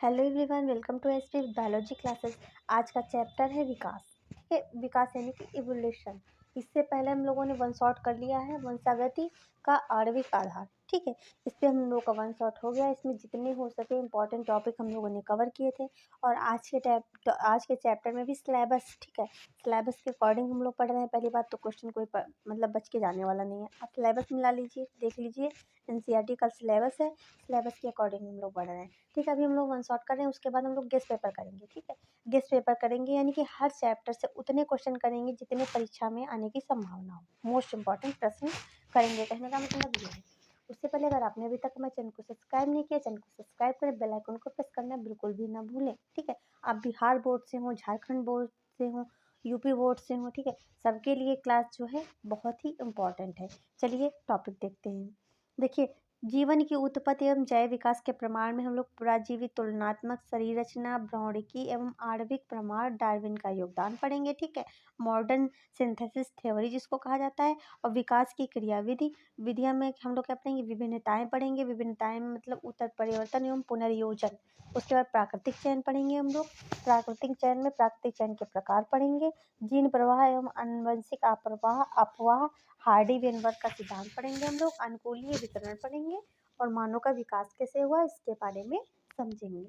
Hello everyone, welcome to SP biology classes. आज का chapter है विकास। ठीक है, विकास यानी कि इवोल्यूशन। इससे पहले हम लोगों ने वन शॉट कर लिया है, वंशागति का आणविक आधार। ठीक है, इस पे हम लोग का वन शॉट हो गया। इसमें जितने हो सके इंपॉर्टेंट टॉपिक हम लोगों ने कवर किए थे। और आज के चैप्टर में भी सिलेबस, ठीक है, सिलेबस के अकॉर्डिंग हम लोग पढ़ रहे हैं। पहली बात तो क्वेश्चन कोई मतलब बच के जाने वाला नहीं है। आप सिलेबस मिला लीजिए, देख लीजिए। एनसीईआरटी का सिलेबस है, सिलेबस के अकॉर्डिंग हम लोग पढ़ रहे हैं। ठीक है, अभी हम लोग वन शॉट कर रहे हैं, उसके बाद हम लोग गेस्ट पेपर करेंगे। ठीक है, गेस्ट पेपर करेंगे यानी कि हर चैप्टर से उतने क्वेश्चन करेंगे जितने परीक्षा में आने की संभावना हो। मोस्ट इंपॉर्टेंट प्रश्न करेंगे, कहने का मतलब ये है। उससे पहले अगर आपने अभी तक हमारे चैनल को सब्सक्राइब नहीं किया, चैनल को सब्सक्राइब करें, बेल आइकन को प्रेस करना बिल्कुल भी ना भूलें। ठीक है, आप बिहार बोर्ड से हो, झारखंड बोर्ड से हो, यूपी बोर्ड से हो, ठीक है, सबके लिए क्लास जो है बहुत ही इम्पॉर्टेंट है। चलिए टॉपिक देखते हैं। देखिए, जीवन की उत्पत्ति एवं जैव विकास के प्रमाण में हम लोग पुराजीवी, तुलनात्मक, शरीर रचना, भ्रौणिकी एवं आणविक प्रमाण, डार्विन का योगदान पढ़ेंगे। ठीक है, मॉडर्न सिंथेसिस थ्योरी जिसको कहा जाता है, और विकास की क्रियाविधि। विधियां में हम लोग क्या पढ़ेंगे, विभिन्नताएं पढ़ेंगे। विभिन्नताएं में मतलब उत्तर परिवर्तन एवं पुनर्योजन। उसके बाद प्राकृतिक चयन पढ़ेंगे हम लोग। प्राकृतिक चयन में प्राकृतिक चयन के प्रकार पढ़ेंगे। जीन प्रवाह एवं आनुवंशिक अपवाह, हार्डी वेनबर्ग का सिद्धांत पढ़ेंगे हम लोग। अनुकूलीय वितरण पढ़ेंगे और मानव का विकास कैसे हुआ इसके बारे में समझेंगे।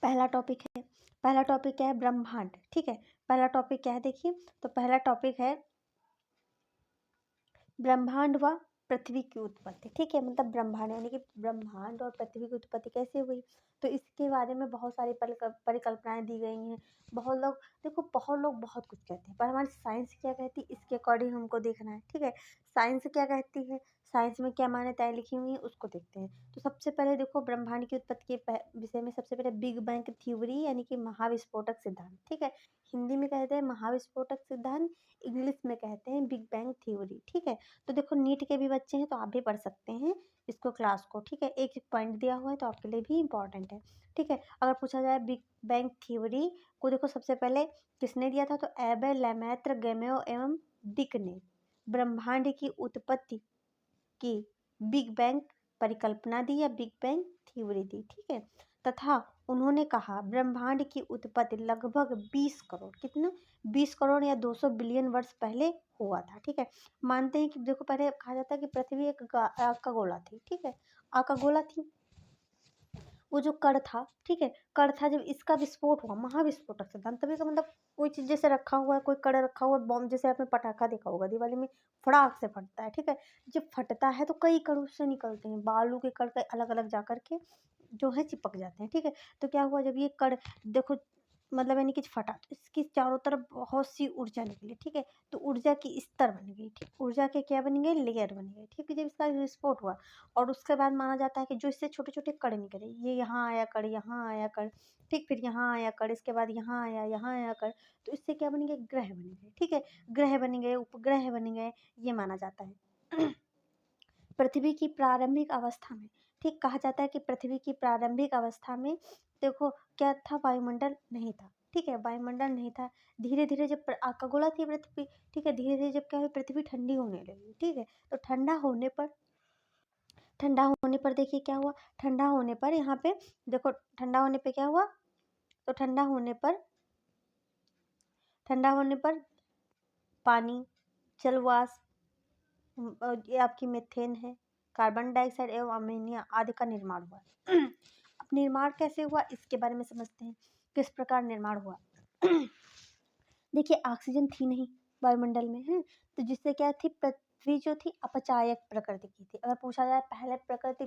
पहला टॉपिक क्या है, ब्रह्मांड। ठीक है, पहला टॉपिक क्या है देखिए, तो पहला टॉपिक है ब्रह्मांड व पृथ्वी की उत्पत्ति। ठीक है, मतलब ब्रह्मांड यानी कि ब्रह्मांड और पृथ्वी की उत्पत्ति कैसे हुई, तो इसके बारे में बहुत सारी परिकल्पनाएं दी गई हैं। बहुत लोग देखो, बहुत लोग बहुत कुछ कहते हैं, पर हमारी साइंस क्या कहती है इसके अकॉर्डिंग हमको देखना है। ठीक है, साइंस क्या कहती है, साइंस में क्या मान्यताएं लिखी हुई हैं उसको देखते हैं। तो सबसे पहले देखो, ब्रह्मांड की उत्पत्ति के विषय में सबसे पहले बिग बैंग थ्योरी यानी कि महाविस्फोटक सिद्धांत। ठीक है, हिंदी में कहते हैं महाविस्फोटक सिद्धांत, इंग्लिश में कहते हैं बिग बैंग थ्योरी। ठीक है, तो देखो नीट के भी बच्चे हैं तो आप भी पढ़ सकते हैं इसको, क्लास को। ठीक है, एक एक पॉइंट दिया हुआ है तो आपके लिए भी इंपॉर्टेंट है। ठीक है, अगर पूछा जाए बिग बैंग थ्योरी को, देखो सबसे पहले किसने दिया था, तो एबे, लेमैत्र, गैमेओ एवं डिक ने ब्रह्मांड की उत्पत्ति की बिग बैंग परिकल्पना दी या बिग बैंग थ्योरी दी। ठीक है, तथा उन्होंने कहा ब्रह्मांड की उत्पत्ति लगभग 20 करोड़, कितना, 20 करोड़ या 200 बिलियन वर्ष पहले हुआ था। ठीक है, मानते हैं कि देखो, पहले कहा जाता है कि पृथ्वी एक आग का गोला थी। ठीक है, आग का गोला थी, वो जो कण था, ठीक है, कण था, जब इसका विस्फोट हुआ, महाविस्फोटक सिद्धांत। तभी का मतलब कोई चीज जैसे रखा हुआ है, कोई कण रखा हुआ है, बॉम्ब, जैसे आपने पटाखा देखा होगा दिवाली में, फड़ाक से फटता है। ठीक है, जब फटता है तो कई कण उससे निकलते हैं, बालू के कण अलग अलग जा करके जो है चिपक जाते हैं। ठीक है, तो क्या हुआ, जब ये कण देखो मतलब यानी कि फटा, तो इसकी चारों तरफ बहुत सी ऊर्जा निकली। ठीक है, तो ऊर्जा की स्तर बन गई। ठीक, ऊर्जा के क्या बन गए, लेयर बन गए। ठीक है, जब इसका विस्फोट हुआ और उसके बाद माना जाता है कि जो इससे छोटे छोटे कण निकले, ये यहाँ आया कण, यहाँ आया कण, ठीक, फिर यहाँ आया कण, इसके बाद यहाँ आया, यहाँ आया कण, तो इससे क्या बन गए, ग्रह बन गए। ठीक है, ग्रह बन गए, उपग्रह बन गए, ये माना जाता है। पृथ्वी की प्रारंभिक अवस्था में, ठीक, कहा जाता है कि पृथ्वी की प्रारंभिक अवस्था में देखो क्या था, वायुमंडल नहीं था। ठीक है, वायुमंडल नहीं था। धीरे धीरे जब खगोला थी पृथ्वी, ठीक है, धीरे धीरे जब क्या हुई, पृथ्वी ठंडी होने लगी। ठीक है, तो ठंडा होने पर देखिए क्या हुआ, ठंडा होने पर यहाँ पे देखो, ठंडा होने पे क्या हुआ, तो ठंडा होने पर पानी, जल वाष्प, ये आपकी मीथेन है, कार्बन डाइऑक्साइड एवं अमोनिया आदि का निर्माण हुआ। अब निर्माण कैसे हुआ इसके बारे में समझते हैं, किस प्रकार निर्माण हुआ। देखिए, ऑक्सीजन थी नहीं वायुमंडल में, है, तो जिससे क्या थी, पृथ्वी जो थी अपचायक प्रकृति की थी। अगर पूछा जाए पहले प्रकृति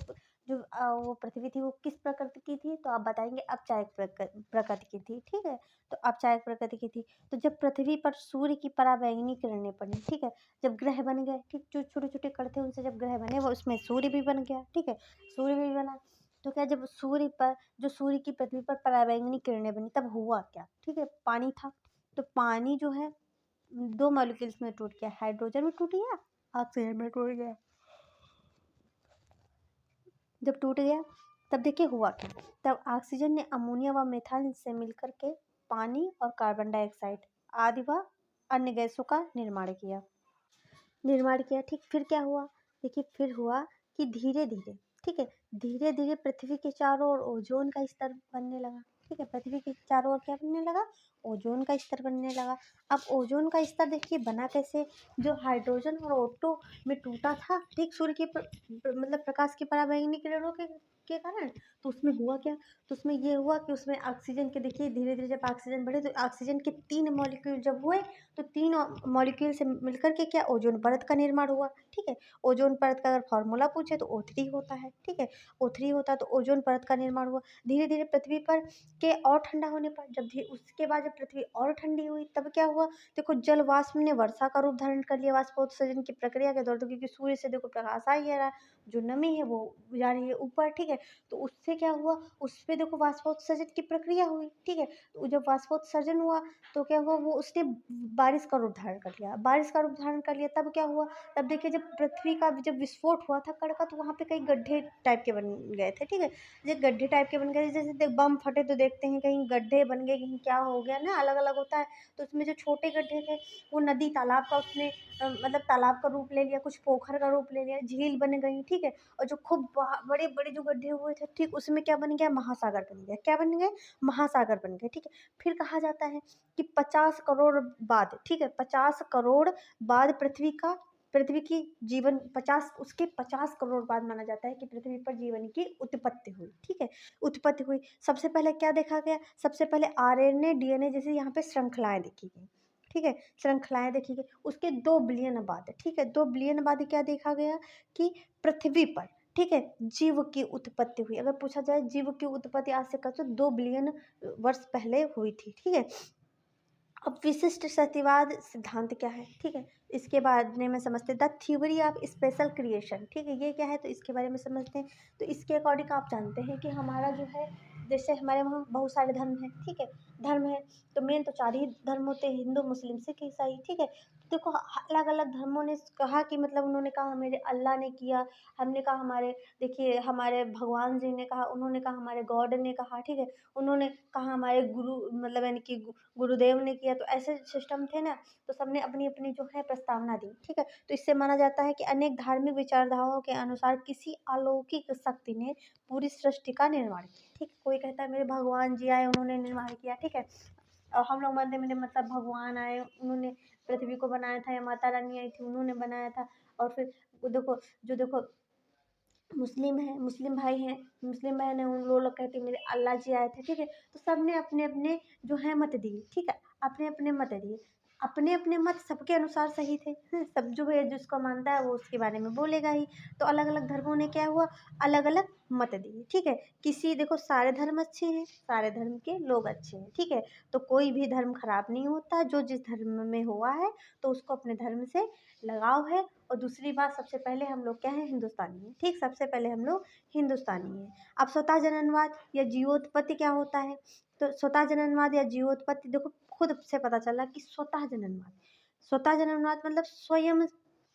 जो वो पृथ्वी थी वो किस प्रकृति की थी, तो आप बताएंगे अपचायक प्रकृति की थी। ठीक है, तो अपचायक प्रकृति की थी। तो जब पृथ्वी पर सूर्य की पराबैंगनी किरणें पड़ी, ठीक है, जब ग्रह बन गए, ठीक, जो छोटे छोटे कण थे उनसे जब ग्रह बने, वो उसमें सूर्य भी बन गया। ठीक है, सूर्य भी बना, तो क्या, जब सूर्य की पृथ्वी पर पराबैंगनी किरणें बनी, तब हुआ क्या, ठीक है, पानी था। तो पानी जो है दो मॉलिक्यूल्स में टूट गया, हाइड्रोजन में टूट गया, ऑक्सीजन में टूट गया। जब टूट गया तब देखिए हुआ क्या, तब ऑक्सीजन ने अमोनिया व मिथाइल से मिलकर के पानी और कार्बन डाइऑक्साइड आदि व अन्य गैसों का निर्माण किया। ठीक, फिर क्या हुआ, देखिए फिर हुआ कि धीरे धीरे ठीक है। धीरे धीरे पृथ्वी के चारों ओर ओजोन का स्तर बनने लगा। ठीक है, पृथ्वी के चारों ओर क्या बनने लगा? ओजोन का स्तर बनने लगा। अब ओजोन का स्तर देखिए बना कैसे? जो हाइड्रोजन और ओटो में टूटा था, ठीक, सूर्य की मतलब प्रकाश की पराबैंगनी किरणों के कारण, तो उसमें हुआ क्या? तो उसमें ये हुआ कि उसमें ऑक्सीजन के, देखिए धीरे धीरे जब ऑक्सीजन बढ़े तो ऑक्सीजन के 3 मॉलिक्यूल जब हुए, तो 3 मॉलिक्यूल से मिलकर के क्या ओजोन परत का निर्माण हुआ। ठीक है, ओजोन परत का अगर फॉर्मूला पूछे तो O3 होता है। ठीक है, O3 होता है, तो ओजोन परत का निर्माण हुआ। धीरे धीरे पृथ्वी पर के और ठंडा होने पर, उसके बाद जब पृथ्वी और ठंडी हुई तब क्या हुआ? देखो जल वाष्प ने वर्षा का रूप धारण कर लिया वाष्पोत्सर्जन की प्रक्रिया के दौरान, तो क्योंकि सूर्य से देखो प्रकाश आ ही रहा है, जो नमी है वो जा रही है ऊपर। ठीक है, तो उससे क्या हुआ? उस पे देखो वाष्पोत्सर्जन की प्रक्रिया हुई। ठीक है, तो जब वाष्पोत्सर्जन हुआ तो क्या हुआ? वो उसने बारिश का रूप धारण कर लिया। बारिश का रूप धारण कर लिया तब क्या हुआ? तब देखिए जब पृथ्वी का जब विस्फोट हुआ था कण का, तो वहाँ पे कई गड्ढे टाइप के बन गए थे। ठीक है, जैसे गड्ढे टाइप के बन गए, जैसे बम फटे तो देखते हैं कहीं गड्ढे बन गए, कहीं क्या हो गया ना, अलग अलग होता है। तो उसमें जो छोटे गड्ढे थे वो नदी तालाब का उसने मतलब तालाब का रूप ले लिया, कुछ पोखर का रूप ले लिया, झील बन गई। ठीक है, और जो खूब बड़े बड़े जो गड्ढे हुए थे, ठीक, उसमें क्या बन गया? महासागर बन गया। क्या बन गए? महासागर बन गए। ठीक है, फिर कहा जाता है कि 50 करोड़ बाद, ठीक है, 50 करोड़ बाद पृथ्वी की जीवन 50 करोड़ बाद माना जाता है कि पृथ्वी पर जीवन की उत्पत्ति हुई। ठीक है, उत्पत्ति हुई। सबसे पहले क्या देखा गया? सबसे पहले आरएनए डीएनए जैसे यहाँ पे श्रृंखलाएं देखी गई। ठीक है, श्रृंखलाएं देखी गई। उसके 2 बिलियन बाद, ठीक है, 2 बिलियन बाद क्या देखा गया? कि पृथ्वी पर, ठीक है, जीव की उत्पत्ति हुई। अगर पूछा जाए जीव की उत्पत्ति आज से कब से 2 बिलियन वर्ष पहले हुई थी। ठीक है, अब विशिष्ट सत्यवाद सिद्धांत क्या है? ठीक है, इसके बारे में समझते हैं। The theory of special creation, ठीक है, ये क्या है? तो इसके बारे में समझते हैं। तो इसके अकॉर्डिंग आप जानते हैं कि हमारा जो है, जैसे हमारे वहाँ बहुत सारे धर्म हैं। ठीक है, धर्म है तो मेन तो 4 ही धर्म होते हैं, हिंदू मुस्लिम सिख ईसाई। ठीक है, तो देखो अलग अलग धर्मों ने कहा कि मतलब उन्होंने कहा मेरे अल्लाह ने किया, हमने कहा हमारे, देखिए हमारे भगवान जी ने कहा, उन्होंने कहा हमारे गॉड ने कहा। ठीक है, उन्होंने कहा हमारे गुरु मतलब यानी कि गुरुदेव ने किया। तो ऐसे सिस्टम थे ना, तो सबने अपनी अपनी जो है प्रस्तावना दी। ठीक है, तो इससे माना जाता है कि अनेक धार्मिक विचारधाराओं के अनुसार किसी अलौकिक शक्ति ने पूरी सृष्टि का निर्माण किया। ठीक है, कोई कहता है मेरे भगवान जी आए उन्होंने निर्माण किया। ठीक है, और हम लोग मानते हैं मेरे मतलब भगवान आए उन्होंने पृथ्वी को बनाया था, या माता रानी आई थी उन्होंने बनाया था। और फिर देखो मुस्लिम है, मुस्लिम भाई हैं, मुस्लिम बहन है, उन लोग कहते हैं मेरे अल्लाह जी आए थे। ठीक है, तो सब ने अपने अपने जो है मत दिए। ठीक है, अपने अपने मत दिए, अपने अपने मत सबके अनुसार सही थे। सब जो है जिसको मानता है वो उसके बारे में बोलेगा ही। तो अलग अलग धर्मों ने क्या हुआ? अलग अलग मत दिए। ठीक है, किसी देखो सारे धर्म अच्छे हैं, सारे धर्म के लोग अच्छे हैं। ठीक है, तो कोई भी धर्म खराब नहीं होता। जो जिस धर्म में हुआ है तो उसको अपने धर्म से लगाव है। और दूसरी बात, सबसे पहले हम लोग क्या है? हिंदुस्तानी हैं। ठीक, सबसे पहले हम लोग हिंदुस्तानी हैं। अब स्वतः जननवाद या जीवोत्पत्ति क्या होता है? तो स्वतः जननवाद या जीवोत्पत्ति देखो खुद से पता चला कि स्वतः जननवाद मतलब स्वयं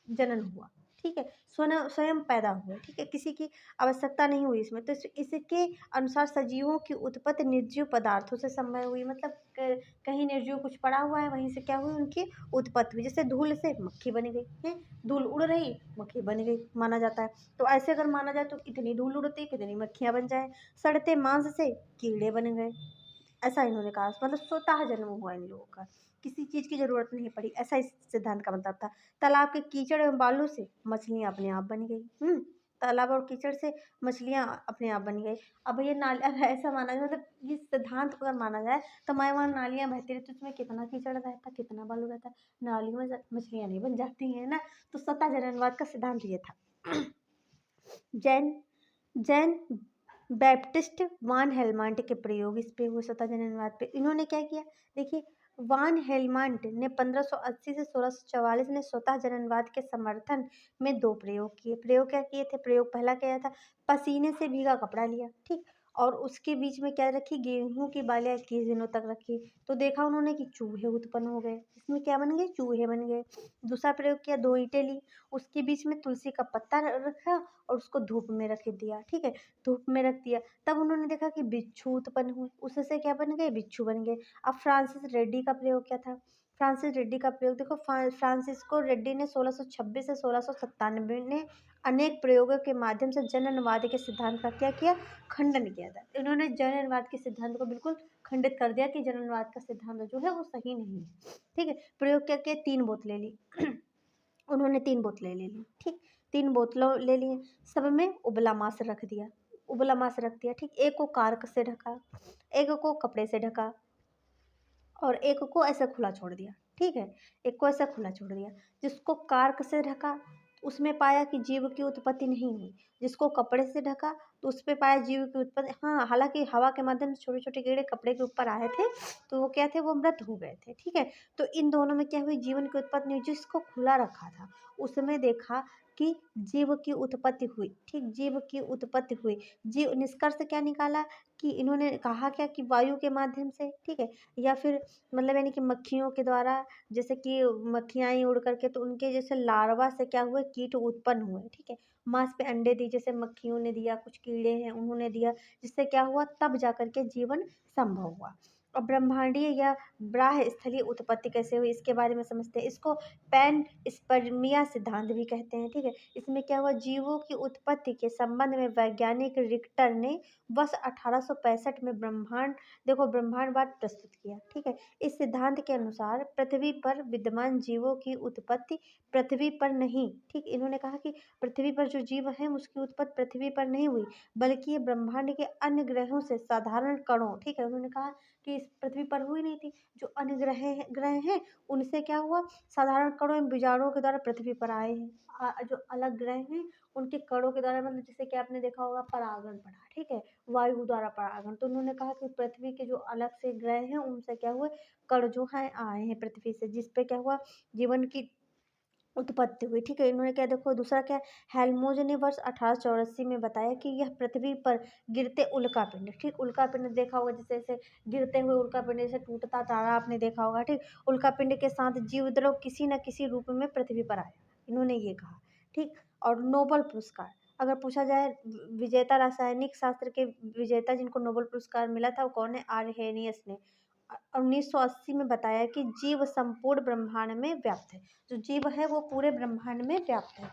जनन हुआ। ठीक है, स्वयं पैदा हुआ। ठीक है, किसी की आवश्यकता नहीं हुई इसमें। तो इसके अनुसार सजीवों की उत्पत्ति निर्जीव पदार्थों से संभव हुई। मतलब कहीं निर्जीव कुछ पड़ा हुआ है, वहीं से क्या हुई? उनकी उत्पत्ति हुई। जैसे धूल से मक्खी बन गई है, धूल उड़ रही मक्खी बन गई माना जाता है। तो ऐसे अगर माना जाए तो कितनी धूल उड़ती, कितनी मक्खियाँ बन जाए। सड़ते मांस से कीड़े बन गए, ऐसा इन्होंने कहा। मतलब स्वतः जन्म हुआ इन लोगों का, किसी चीज़ की ज़रूरत नहीं पड़ी, ऐसा इस सिद्धांत का मतलब था। तालाब के कीचड़ एवं बालू से मछलियाँ अपने आप बन गई। तालाब और कीचड़ से मछलियाँ अपने आप बन गई। अब ये नाली ऐसा माना जाए, मतलब इस सिद्धांत को अगर माना जाए तो हमारे वहाँ नालियाँ बहती रहती, उसमें कितना कीचड़ रहता, कितना बालू रहता, नालियों में मछलियाँ नहीं बन जाती हैं ना। तो स्वतः जननवाद का सिद्धांत ये था। जैन जैन बैप्टिस्ट वान हेलमांट के प्रयोग इस पे हुए स्वतः जननवाद पे। इन्होंने क्या किया? देखिए, वान हेलमांट ने 1580 से 1644 ने स्वतः जननवाद के समर्थन में 2 प्रयोग किए। प्रयोग क्या किए थे? प्रयोग पहला क्या था? पसीने से भीगा कपड़ा लिया, ठीक, और उसके बीच में क्या रखी? गेहूं की बालियां 21 दिनों तक रखी। तो देखा उन्होंने कि चूहे उत्पन्न हो गए। इसमें क्या बन गए? चूहे बन गए। दूसरा प्रयोग किया, 2 ईंटें ली, उसके बीच में तुलसी का पत्ता रखा और उसको धूप में रख दिया। ठीक है, धूप में रख दिया। तब उन्होंने देखा कि बिच्छू उत्पन्न हुए, उससे क्या बन गए? बिच्छू बन गए। अब फ्रांसिस रेड्डी का प्रयोग क्या था? फ्रांसिस रेड्डी का प्रयोग देखो, फ्रांसिस्को रेड्डी ने 1626 से 1697 ने अनेक प्रयोगों के माध्यम से जननवाद के सिद्धांत का क्या किया, खंडन किया था। इन्होंने जननवाद के सिद्धांत को बिल्कुल खंडित कर दिया कि जननवाद का सिद्धांत जो है वो सही नहीं है। ठीक है, प्रयोग क्या किया, 3 बोतलें ली उन्होंने 3 बोतलें ले ली। ठीक, 3 बोतलों ले ली, सब में उबला मांस रख दिया, उबला मांस रख दिया। ठीक, एक को कार्क से ढका, एक को कपड़े से ढका और एक को ऐसा खुला छोड़ दिया। ठीक है, एक को ऐसा खुला छोड़ दिया। जिसको कार्क से ढका उसमें पाया कि जीव की उत्पत्ति नहीं हुई, जिसको कपड़े से ढका तो उस पे पाया जीव की उत्पत्ति। हाँ, हालांकि हवा के माध्यम से छोटे छोटे कीड़े कपड़े के ऊपर आए थे तो वो क्या थे, वो मृत हो गए थे। ठीक है, तो इन दोनों में क्या हुई, जीवन की उत्पत्ति नहीं हुई। जिसको खुला रखा था उसमें देखा कि जीव की उत्पत्ति हुई। ठीक, जीव की उत्पत्ति हुई। जीव निष्कर्ष क्या निकाला कि इन्होंने कहा क्या कि वायु के माध्यम से, ठीक है, या फिर मतलब यानी कि मक्खियों के द्वारा, जैसे कि मक्खियाँ ही उड़ करके तो उनके जैसे लार्वा से क्या हुए, कीट उत्पन्न हुए। ठीक है, मांस पे अंडे दिए, जैसे मक्खियों ने दिया, कुछ कीड़े हैं उन्होंने दिया, जिससे क्या हुआ, तब जा करके जीवन संभव हुआ। और ब्रह्मांडीय या बाह्य स्थलीय उत्पत्ति कैसे हुई, इसके बारे में समझते हैं। इसको पैन स्पर्मिया सिद्धांत भी कहते हैं। ठीक है, इसमें क्या हुआ, जीवों की उत्पत्ति के संबंध में वैज्ञानिक रिक्टर ने वर्ष 1865 में ब्रह्मांडवाद प्रस्तुत किया। ठीक है, इस सिद्धांत के अनुसार पृथ्वी पर विद्यमान जीवों की उत्पत्ति पृथ्वी पर नहीं, ठीक, इन्होंने कहा कि पृथ्वी पर जो जीव हैं उसकी उत्पत्ति पृथ्वी पर नहीं हुई, बल्कि ये ब्रह्मांड के अन्य ग्रहों से साधारण कणों, ठीक है, उन्होंने कहा कि इस पृथ्वी पर हुई नहीं थी, जो अन्य ग्रह हैं उनसे क्या हुआ, साधारण कणों एवं बीजाणुओं के द्वारा पृथ्वी पर आए हैं। जो अलग ग्रह हैं उनके कणों के द्वारा, मतलब जैसे कि आपने देखा होगा परागण पढ़ा, ठीक है, वायु द्वारा परागण। तो उन्होंने कहा कि पृथ्वी के जो अलग से ग्रह हैं उनसे क्या हुए, कण जो है आए हैं पृथ्वी से, जिसपे क्या हुआ, जीवन की उत्पत्ति हुई। ठीक है, इन्होंने क्या, देखो दूसरा क्या, हेल्मोज ने वर्ष 1884 में बताया कि यह पृथ्वी पर गिरते उल्कापिंड, ठीक, उल्कापिंड देखा होगा, जैसे जैसे गिरते हुए उल्कापिंड जैसे टूटता तारा आपने देखा होगा। ठीक, उल्कापिंड के साथ जीव द्रव किसी न किसी रूप में पृथ्वी पर आया, इन्होंने ये कहा। ठीक, और नोबल पुरस्कार अगर पूछा जाए, विजेता रासायनिक शास्त्र के विजेता जिनको नोबेल पुरस्कार मिला था वो कौन है, आर्हेनियस ने 1980 में बताया कि जीव संपूर्ण ब्रह्मांड में व्याप्त है। जो जीव है वो पूरे ब्रह्मांड में व्याप्त है,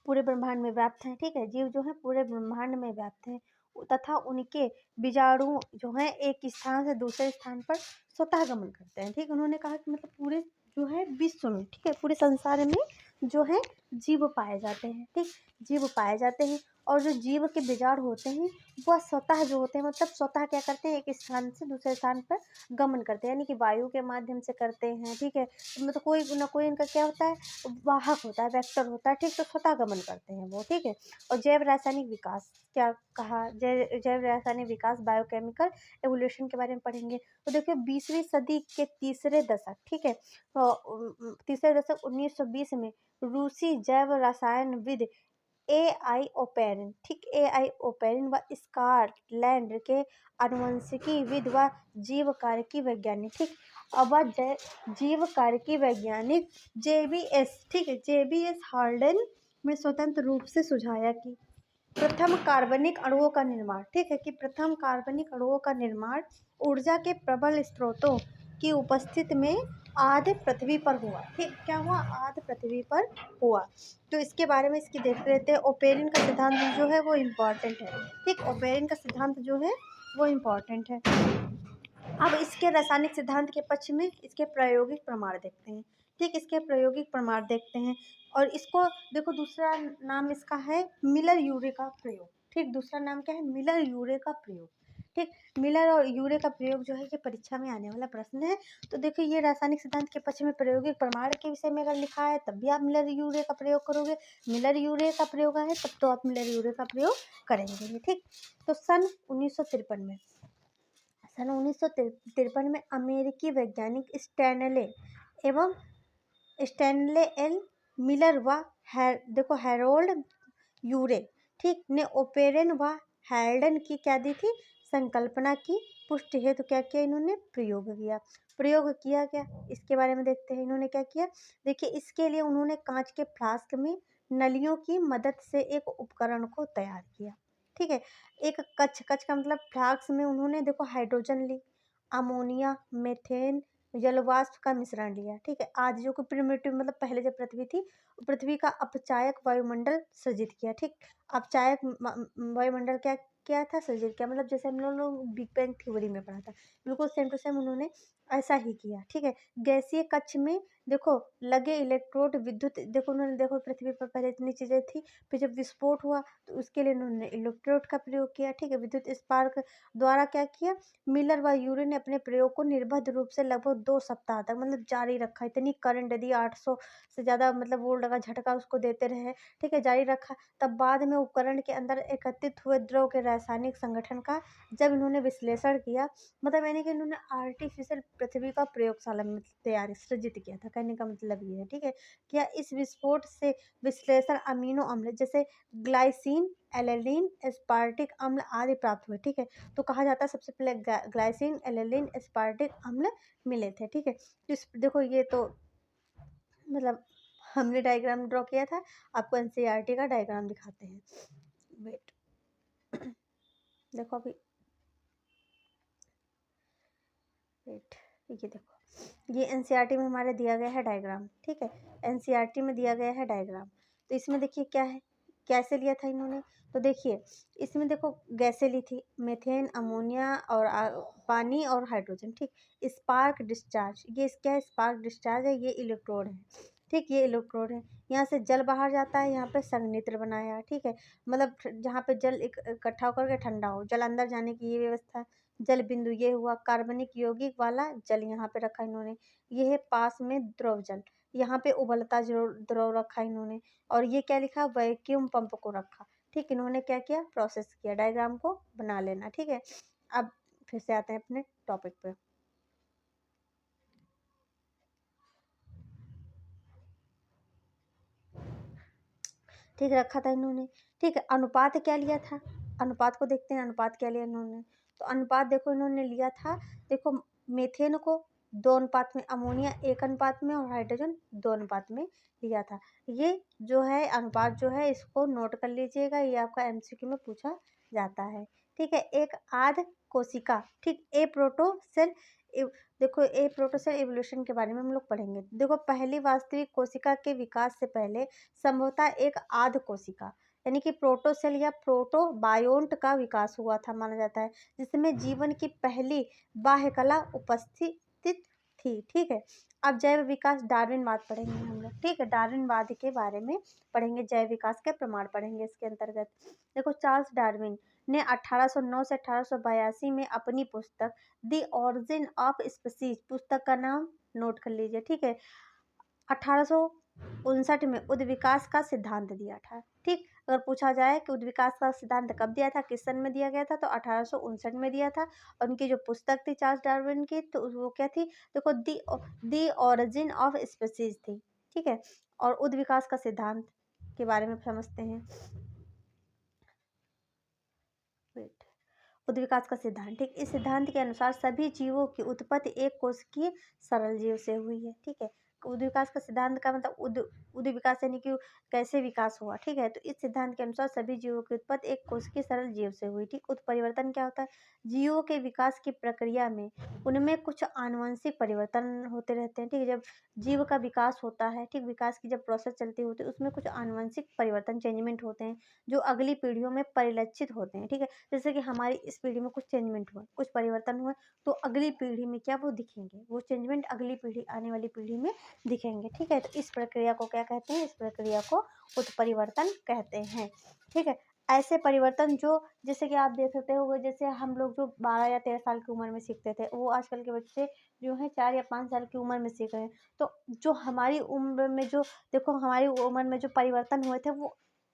पूरे ब्रह्मांड में व्याप्त है। ठीक है, जीव जो है पूरे ब्रह्मांड में व्याप्त है तथा उनके बीजाणु जो है एक स्थान से दूसरे स्थान पर स्वतः गमन करते हैं। ठीक, उन्होंने कहा कि मतलब पूरे जो है विश्व में, ठीक है, पूरे संसार में जो है जीव पाए जाते हैं। ठीक, जीव पाए जाते हैं और जो जीव के बीजाणु होते हैं वह स्वतः जो होते हैं, मतलब स्वतः क्या करते हैं, एक स्थान से दूसरे स्थान पर गमन करते हैं, यानी कि वायु के माध्यम से करते हैं। ठीक है, मतलब कोई ना कोई इनका क्या होता है, वाहक होता है, वेक्टर होता है। ठीक, तो स्वतः गमन करते हैं वो। ठीक है, और जैव रासायनिक विकास क्या कहा, जैव रासायनिक विकास बायोकेमिकल एवोल्यूशन के बारे में पढ़ेंगे। तो देखिए 20वीं सदी के तीसरे दशक, ठीक है, तो तीसरे दशक 1920 में रूसी जैव रसायनविद AI ओपेरिन, ठीक, AI ओपेरिन व स्कॉटलैंड के आनुवंशिकी व जीव कार्यकी वैज्ञानिक, ठीक, अब जीव कार्यकी वैज्ञानिक JBS, ठीक है, JBS हार्डन में स्वतंत्र रूप से सुझाया कि प्रथम कार्बनिक अणुओं का निर्माण, ठीक है, कि प्रथम कार्बनिक अणुओं का निर्माण ऊर्जा के प्रबल स्रोतों की उपस्थिति में आधे पृथ्वी पर हुआ। ठीक, क्या हुआ, आधे पृथ्वी पर हुआ। तो इसके बारे में इसकी देख लेते हैं। ओपेरिन का सिद्धांत जो है वो इम्पॉर्टेंट है। ठीक, ओपेरिन का सिद्धांत जो है वो इम्पॉर्टेंट है। अब इसके रासायनिक सिद्धांत के पक्ष में इसके प्रायोगिक प्रमाण देखते हैं। ठीक, इसके प्रायोगिक प्रमाण देखते हैं और इसको देखो, दूसरा नाम इसका है मिलर यूरे का प्रयोग। ठीक, दूसरा नाम क्या है, मिलर यूरे का प्रयोग। ठीक, मिलर और यूरे का प्रयोग जो है ये परीक्षा में आने वाला प्रश्न है। तो देखो ये रासायनिक सिद्धांत के पक्ष में प्रायोगिक प्रमाण के विषय में अगर लिखा है तब भी आप मिलर यूरे का प्रयोग करोगे, मिलर यूरे का प्रयोग है तब तो आप मिलर यूरे का प्रयोग करेंगे। ठीक, तो सन 1953 में अमेरिकी वैज्ञानिक स्टैनले एल मिलर व देखो हैरोल्ड यूरे, ठीक, ने ओपेरिन व हाल्डन की क्या दी थी, संकल्पना की पुष्टि हेतु क्या किया, इन्होंने प्रयोग किया क्या, इसके बारे में देखते हैं। इन्होंने क्या किया, देखिए इसके लिए उन्होंने कांच के फ्लास्क में नलियों की मदद से एक उपकरण को तैयार किया। ठीक है, एक कच्छ का मतलब फ्लास्क में उन्होंने देखो हाइड्रोजन ली, अमोनिया, मेथेन, जलवाष्प का मिश्रण लिया, ठीक है। आज जो कि प्रिमिटिव मतलब पहले जब पृथ्वी थी, पृथ्वी का अपचायक वायुमंडल सृजित किया, ठीक। अपचायक वायुमंडल क्या क्या था, सृजित किया, मतलब जैसे हम लोग बिग बैंग थ्योरी में पढ़ा था, बिल्कुल सेम टू सेम उन्होंने ऐसा ही किया, ठीक है। गैसीय कक्ष में देखो लगे इलेक्ट्रोड विद्युत, देखो उन्होंने, देखो पृथ्वी पर पहले इतनी चीजें थी, फिर जब विस्फोट हुआ तो उसके लिए उन्होंने इलेक्ट्रोड का प्रयोग किया, ठीक है। विद्युत स्पार्क द्वारा क्या किया, मिलर व यूरी ने अपने प्रयोग को निर्बाध रूप से लगभग 2 सप्ताह तक मतलब जारी रखा। इतनी करंट यदि 800 से ज़्यादा मतलब वोल्ट का झटका उसको देते रहे, ठीक है, जारी रखा। तब बाद में उपकरण के अंदर एकत्रित हुए द्रव के रासायनिक संगठन का जब इन्होंने विश्लेषण किया, मतलब यानी कि इन्होंने आर्टिफिशियल पृथ्वी का प्रयोगशाला में तैयारी सृजित किया था, कहने का मतलब ये है, ठीक है। क्या इस विस्फोट से विश्लेषण अमीनो अम्ल जैसे ग्लाइसिन, एलेनिन, एस्पार्टिक अम्ल आदि प्राप्त हुए, ठीक है। तो कहा जाता है सबसे पहले ग्लाइसिन, एलेनिन, एस्पार्टिक अम्ल मिले थे, ठीक है। इस देखो ये तो मतलब हमने डायग्राम ड्रॉ किया था, आपको एनसीईआरटी का डायग्राम दिखाते हैं, वेट। देखो अभी, वेट, ये देखो, ये एनसीईआरटी में हमारे दिया गया है डायग्राम, ठीक है। एनसीईआरटी में दिया गया है डायग्राम। तो इसमें देखिए क्या है, कैसे लिया था इन्होंने, तो देखिए इसमें देखो गैसें ली थी, मीथेन, अमोनिया और पानी और हाइड्रोजन, ठीक। स्पार्क डिस्चार्ज, ये क्या है, स्पार्क डिस्चार्ज है, ये इलेक्ट्रोड है, ठीक, ये इलेक्ट्रोड है। यहाँ से जल बाहर जाता है, यहाँ पे संघनित्र बनाया, ठीक है, मतलब जहाँ पे जल इकट्ठा होकर के ठंडा हो, जल अंदर जाने की ये व्यवस्था है। जल बिंदु ये हुआ, कार्बनिक यौगिक वाला जल यहाँ पे रखा इन्होंने। ये है पास में द्रव जल, यहाँ पे उबलता द्रव रखा इन्होंने। और ये क्या लिखा, वैक्यूम पंप को रखा, ठीक। इन्होंने क्या किया, प्रोसेस किया, डायग्राम को बना लेना, ठीक है। अब फिर से आते हैं अपने टॉपिक पे, ठीक, रखा था इन्होंने, ठीक है। अनुपात क्या लिया था, अनुपात को देखते हैं, अनुपात क्या लिया इन्होंने। तो अनुपात देखो इन्होंने लिया था, देखो मीथेन को 2 अनुपात में, अमोनिया 1 अनुपात में और हाइड्रोजन 2 अनुपात में लिया था। ये जो है अनुपात जो है इसको नोट कर लीजिएगा, ये आपका एमसीक्यू में पूछा जाता है, ठीक है। एक आध कोशिका, ठीक, ए प्रोटोसेल, देखो ए प्रोटोसेल इवोल्यूशन के बारे में हम लोग पढ़ेंगे। देखो पहली वास्तविक कोशिका के विकास से पहले संभवतः एक आध कोशिका यानी कि प्रोटोसेल या प्रोटोबायोन्ट का विकास हुआ था माना जाता है, जिसमें जीवन की पहली बाह्य कला उपस्थित थी, ठीक है। अब जैव विकास डार्विनवाद पढ़ेंगे हम लोग, ठीक है, डार्विनवाद के बारे में पढ़ेंगे, जैव विकास के प्रमाण पढ़ेंगे इसके अंतर्गत। देखो चार्ल्स डार्विन ने 1809 से 1882 में अपनी पुस्तक द ऑरिजिन ऑफ स्पीसीज, पुस्तक का नाम नोट कर लीजिए, ठीक है। 1859 में उद्विकास का सिद्धांत दिया था, ठीक। अगर पूछा जाए कि उद्विकास का सिद्धांत कब दिया था, किस सन में दिया गया था, तो 1859 में दिया था। और उनकी जो पुस्तक थी चार्ल्स डार्विन की, तो वो क्या थी, देखो दी ओरिजिन ऑफ स्पीसीज थी, ठीक है। और उद्विकास का सिद्धांत के बारे में समझते हैं, वेट, उद्विकास का सिद्धांत, ठीक। इस सिद्धांत के अनुसार सभी जीवों की उत्पत्ति एक कोशिकीय सरल जीव से हुई है, ठीक है। उद्विकास का सिद्धांत का मतलब उद्विकास यानी कि कैसे विकास हुआ, ठीक है। तो इस सिद्धांत के अनुसार सभी जीवों की उत्पत्ति एक कोशिकीय सरल जीव से हुई, ठीक। उत्परिवर्तन क्या होता है, जीवों के विकास की प्रक्रिया में उनमें कुछ आनुवंशिक परिवर्तन होते रहते हैं, ठीक है। जब जीव का विकास होता है, ठीक, विकास की जब प्रोसेस चलती होती है उसमें कुछ आनुवंशिक परिवर्तन, चेंजमेंट होते हैं जो अगली पीढ़ियों में परिलक्षित होते हैं, ठीक है। जैसे कि हमारी इस पीढ़ी में कुछ चेंजमेंट हुआ, कुछ परिवर्तन हुआ, तो अगली पीढ़ी में क्या वो दिखेंगे, वो चेंजमेंट अगली पीढ़ी, आने वाली पीढ़ी में दिखेंगे, ठीक है। तो इस प्रक्रिया को क्या कहते हैं, इस प्रक्रिया को उत्परिवर्तन कहते हैं, ठीक है। ऐसे परिवर्तन जो, जैसे कि आप देख सकते हो, जैसे हम लोग जो 12 या 13 साल की उम्र में सीखते थे, वो आजकल के बच्चे जो है 4 या 5 साल की उम्र में सीख रहे हैं। तो जो हमारी उम्र में जो, देखो हमारी उम्र में जो परिवर्तन हुए थे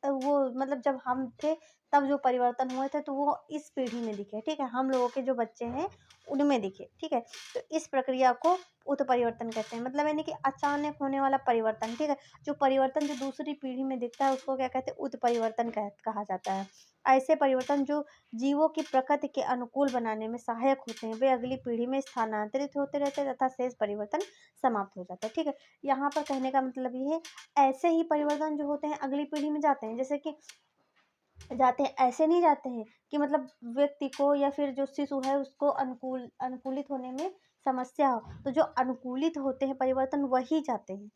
वो मतलब जब हम थे तब जो परिवर्तन हुए थे तो वो इस पीढ़ी में दिखे, ठीक है। हम लोगों के जो बच्चे हैं उनमें दिखे, ठीक है। तो इस प्रक्रिया को उत्परिवर्तन कहते हैं, मतलब यानी कि अचानक होने वाला परिवर्तन, ठीक है। जो परिवर्तन जो दूसरी पीढ़ी में दिखता है उसको क्या कहते हैं, उत्परिवर्तन कहा जाता है। ऐसे परिवर्तन जो जीवों की प्रकृति के अनुकूल बनाने में सहायक होते हैं, वे अगली पीढ़ी में स्थानांतरित होते रहते हैं तथा शेष परिवर्तन समाप्त हो जाता है, ठीक है। यहाँ पर कहने का मतलब ये है, ऐसे ही परिवर्तन जो होते हैं अगली पीढ़ी में जाते हैं, जैसे कि जाते हैं, ऐसे नहीं जाते हैं कि मतलब व्यक्ति को या फिर जो शिशु है उसको अनुकूलित होने में समस्या हो। तो जो अनुकूलित होते हैं परिवर्तन वही जाते हैं,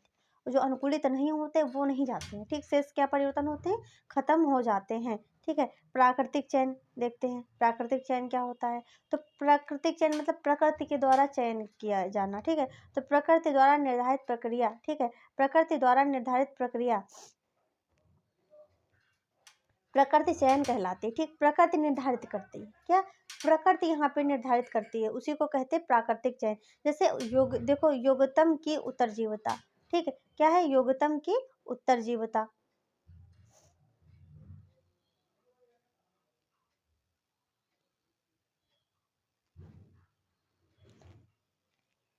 जो अनुकूलित नहीं होते वो नहीं जाते हैं। ठीक, शेष क्या परिवर्तन होते हैं, खत्म हो जाते हैं। ठीक है, प्राकृतिक चयन देखते हैं, प्राकृतिक चयन क्या होता है। तो प्राकृतिक चयन मतलब प्रकृति के द्वारा चयन किया जाना। ठीक है, तो प्रकृति द्वारा निर्धारित प्रक्रिया। ठीक है, प्रकृति द्वारा निर्धारित प्रक्रिया प्रकृति चयन कहलाती है। ठीक, प्रकृति निर्धारित करती है क्या, प्रकृति यहाँ पे निर्धारित करती है, उसी को कहते हैं प्राकृतिक चयन। जैसे योग देखो, योगतम की उत्तरजीवता। ठीक है, क्या है, योगतम की उत्तरजीवता।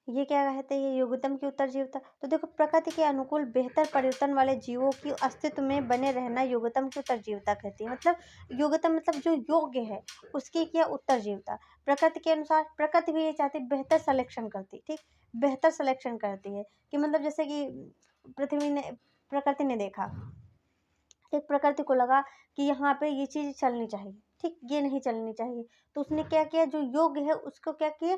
ये क्या कहते हैं, ये योगतम की उत्तरजीविता। तो देखो, प्रकृति के अनुकूल बेहतर परिवर्तन वाले जीवों की अस्तित्व में बने रहना योगतम की उत्तरजीविता कहती है। मतलब योगतम मतलब जो योग्य है उसकी क्या उत्तरजीविता। प्रकृति के अनुसार प्रकृति भी ये चाहती है बेहतर सिलेक्शन करती। ठीक, बेहतर सिलेक्शन करती है कि मतलब जैसे कि पृथ्वी ने प्रकृति ने देखा, एक प्रकृति को लगा कि यहाँ पे ये चीज़ चलनी चाहिए, ठीक, ये नहीं चलनी चाहिए। तो उसने क्या किया, जो योग्य है उसको क्या किया,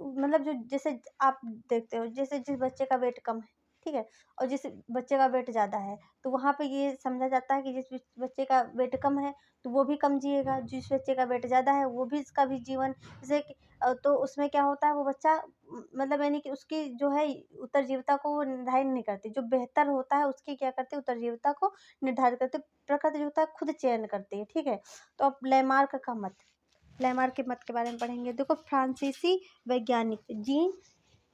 मतलब जो जैसे आप देखते हो जैसे जिस बच्चे का वेट कम है, ठीक है, और जिस बच्चे का वेट ज़्यादा है, तो वहाँ पे ये समझा जाता है कि जिस बच्चे का वेट कम है तो वो भी कम जिएगा, जिस बच्चे का वेट ज़्यादा है वो भी इसका भी जीवन जैसे कि तो उसमें क्या होता है, वो बच्चा मतलब यानी कि उसकी जो है उत्तरजीविता को वो निर्धारित नहीं करती। जो बेहतर होता है उसकी क्या करती है, उत्तरजीविता को निर्धारित करते। प्रकृति जो होता है खुद चयन करती है। ठीक है, तो अब लैमार्क का मत, लैमार्क के मत के बारे में पढ़ेंगे। देखो, फ्रांसीसी वैज्ञानिक जीन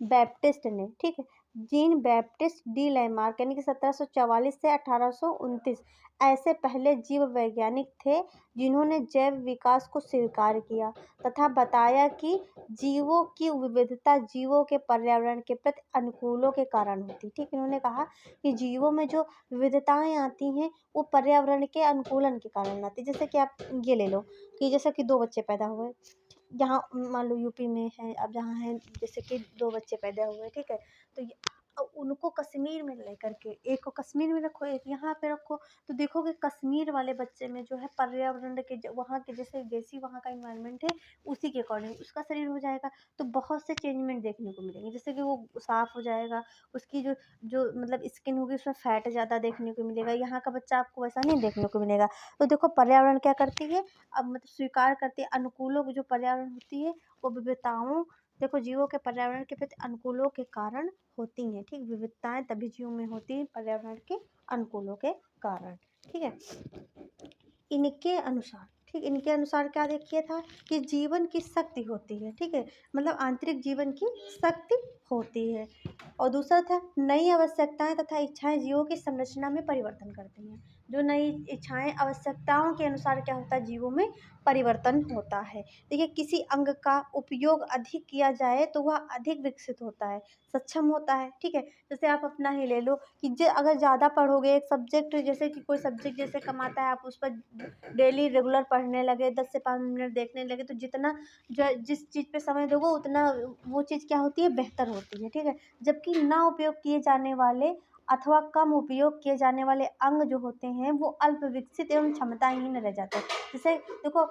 बैप्टिस्ट ने, ठीक है, जीन बैप्टिस्ट डी लैमार्क यानी कि 1744 से 1829 ऐसे पहले जीव वैज्ञानिक थे जिन्होंने जैव विकास को स्वीकार किया तथा बताया कि जीवों की विविधता जीवों के पर्यावरण के प्रति अनुकूलों के कारण होती। ठीक, इन्होंने कहा कि जीवों में जो विविधताएं आती हैं वो पर्यावरण के अनुकूलन के कारण आती है। जैसे कि आप ये ले लो कि जैसे कि दो बच्चे पैदा हुए, जहाँ मान लो यूपी में है, अब जहाँ है जैसे कि दो बच्चे पैदा हुए, ठीक है, तो उनको कश्मीर में लेकर के, एक को कश्मीर में रखो एक यहाँ पे रखो, तो देखोगे कश्मीर वाले बच्चे में जो है पर्यावरण के वहाँ के जैसे जैसी वहाँ का इन्वायरमेंट है उसी के अकॉर्डिंग उसका शरीर हो जाएगा। तो बहुत से चेंजमेंट देखने को मिलेंगे, जैसे कि वो साफ हो जाएगा, उसकी जो जो मतलब स्किन होगी उसमें फैट ज़्यादा देखने को मिलेगा। यहाँ का बच्चा आपको वैसा नहीं देखने को मिलेगा। तो देखो पर्यावरण क्या करती है, अब मतलब स्वीकार करती है, अनुकूलों की जो पर्यावरण होती है वो विविधताओं, देखो जीवों के पर्यावरण के प्रति अनुकूलों के कारण होती हैं। ठीक, विविधताएं तभी जीवों में होती हैं पर्यावरण के अनुकूलों के कारण। ठीक है, इनके अनुसार, ठीक, इनके अनुसार क्या देखिए था कि जीवन की शक्ति होती है। ठीक है, मतलब आंतरिक जीवन की शक्ति होती है। और दूसरा था नई आवश्यकताएं तथा इच्छाएं जीवों की संरचना में परिवर्तन करती हैं। जो नई इच्छाएं आवश्यकताओं के अनुसार क्या होता है, जीवों में परिवर्तन होता है। देखिए, किसी अंग का उपयोग अधिक किया जाए तो वह अधिक विकसित होता है, सक्षम होता है। ठीक है, जैसे आप अपना ही ले लो कि अगर ज़्यादा पढ़ोगे एक सब्जेक्ट, जैसे कि कोई सब्जेक्ट जैसे कमाता है, आप उस पर डेली रेगुलर पढ़ने लगे, 10 से 5 मिनट देखने लगे, तो जितना जो जिस चीज़ पे समय दोगे उतना वो चीज़ क्या होती है, बेहतर होती है। ठीक है, जबकि ना उपयोग किए जाने वाले अथवा कम उपयोग किए जाने वाले अंग जो होते हैं वो अल्प विकसित एवं क्षमताहीन रह जाते हैं। जैसे देखो,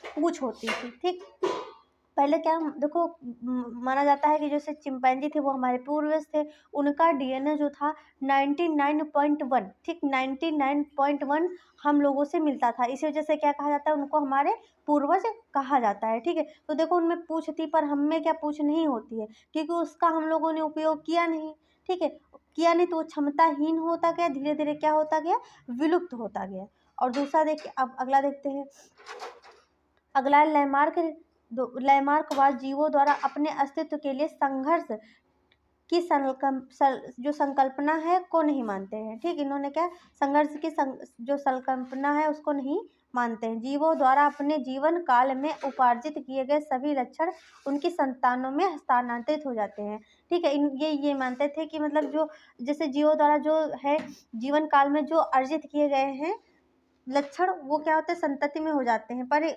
पूँछ होती थी, ठीक, पहले क्या देखो माना जाता है कि जैसे चिंपैंजी थे वो हमारे पूर्वज थे, उनका डीएनए जो था 99.1, ठीक, 99.1 हम लोगों से मिलता था। इसी वजह से क्या कहा जाता है, उनको हमारे पूर्वज कहा जाता है। ठीक है, तो देखो उनमें पूँछ थी पर हम में क्या पूँछ नहीं होती है, क्योंकि उसका हम लोगों ने उपयोग किया नहीं। ठीक है, किया नहीं तो वो क्षमताहीन होता गया, धीरे धीरे क्या होता गया, विलुप्त होता गया। और दूसरा देखिए, अब अगला देखते हैं। अगला लैमार्क, लैमार्कवाद जीवों द्वारा अपने अस्तित्व के लिए संघर्ष की जो संकल्पना है को नहीं मानते हैं। ठीक, इन्होंने क्या, संघर्ष की जो संकल्पना है उसको नहीं मानते हैं। जीवों द्वारा अपने जीवन काल में उपार्जित किए गए सभी लक्षण उनकी संतानों में हस्तांतरित हो जाते हैं। ठीक है, ये मानते थे कि मतलब जो जैसे जीवों द्वारा जो है जीवन काल में जो अर्जित किए गए हैं लक्षण वो क्या होते हैं, संतति में हो जाते हैं। पर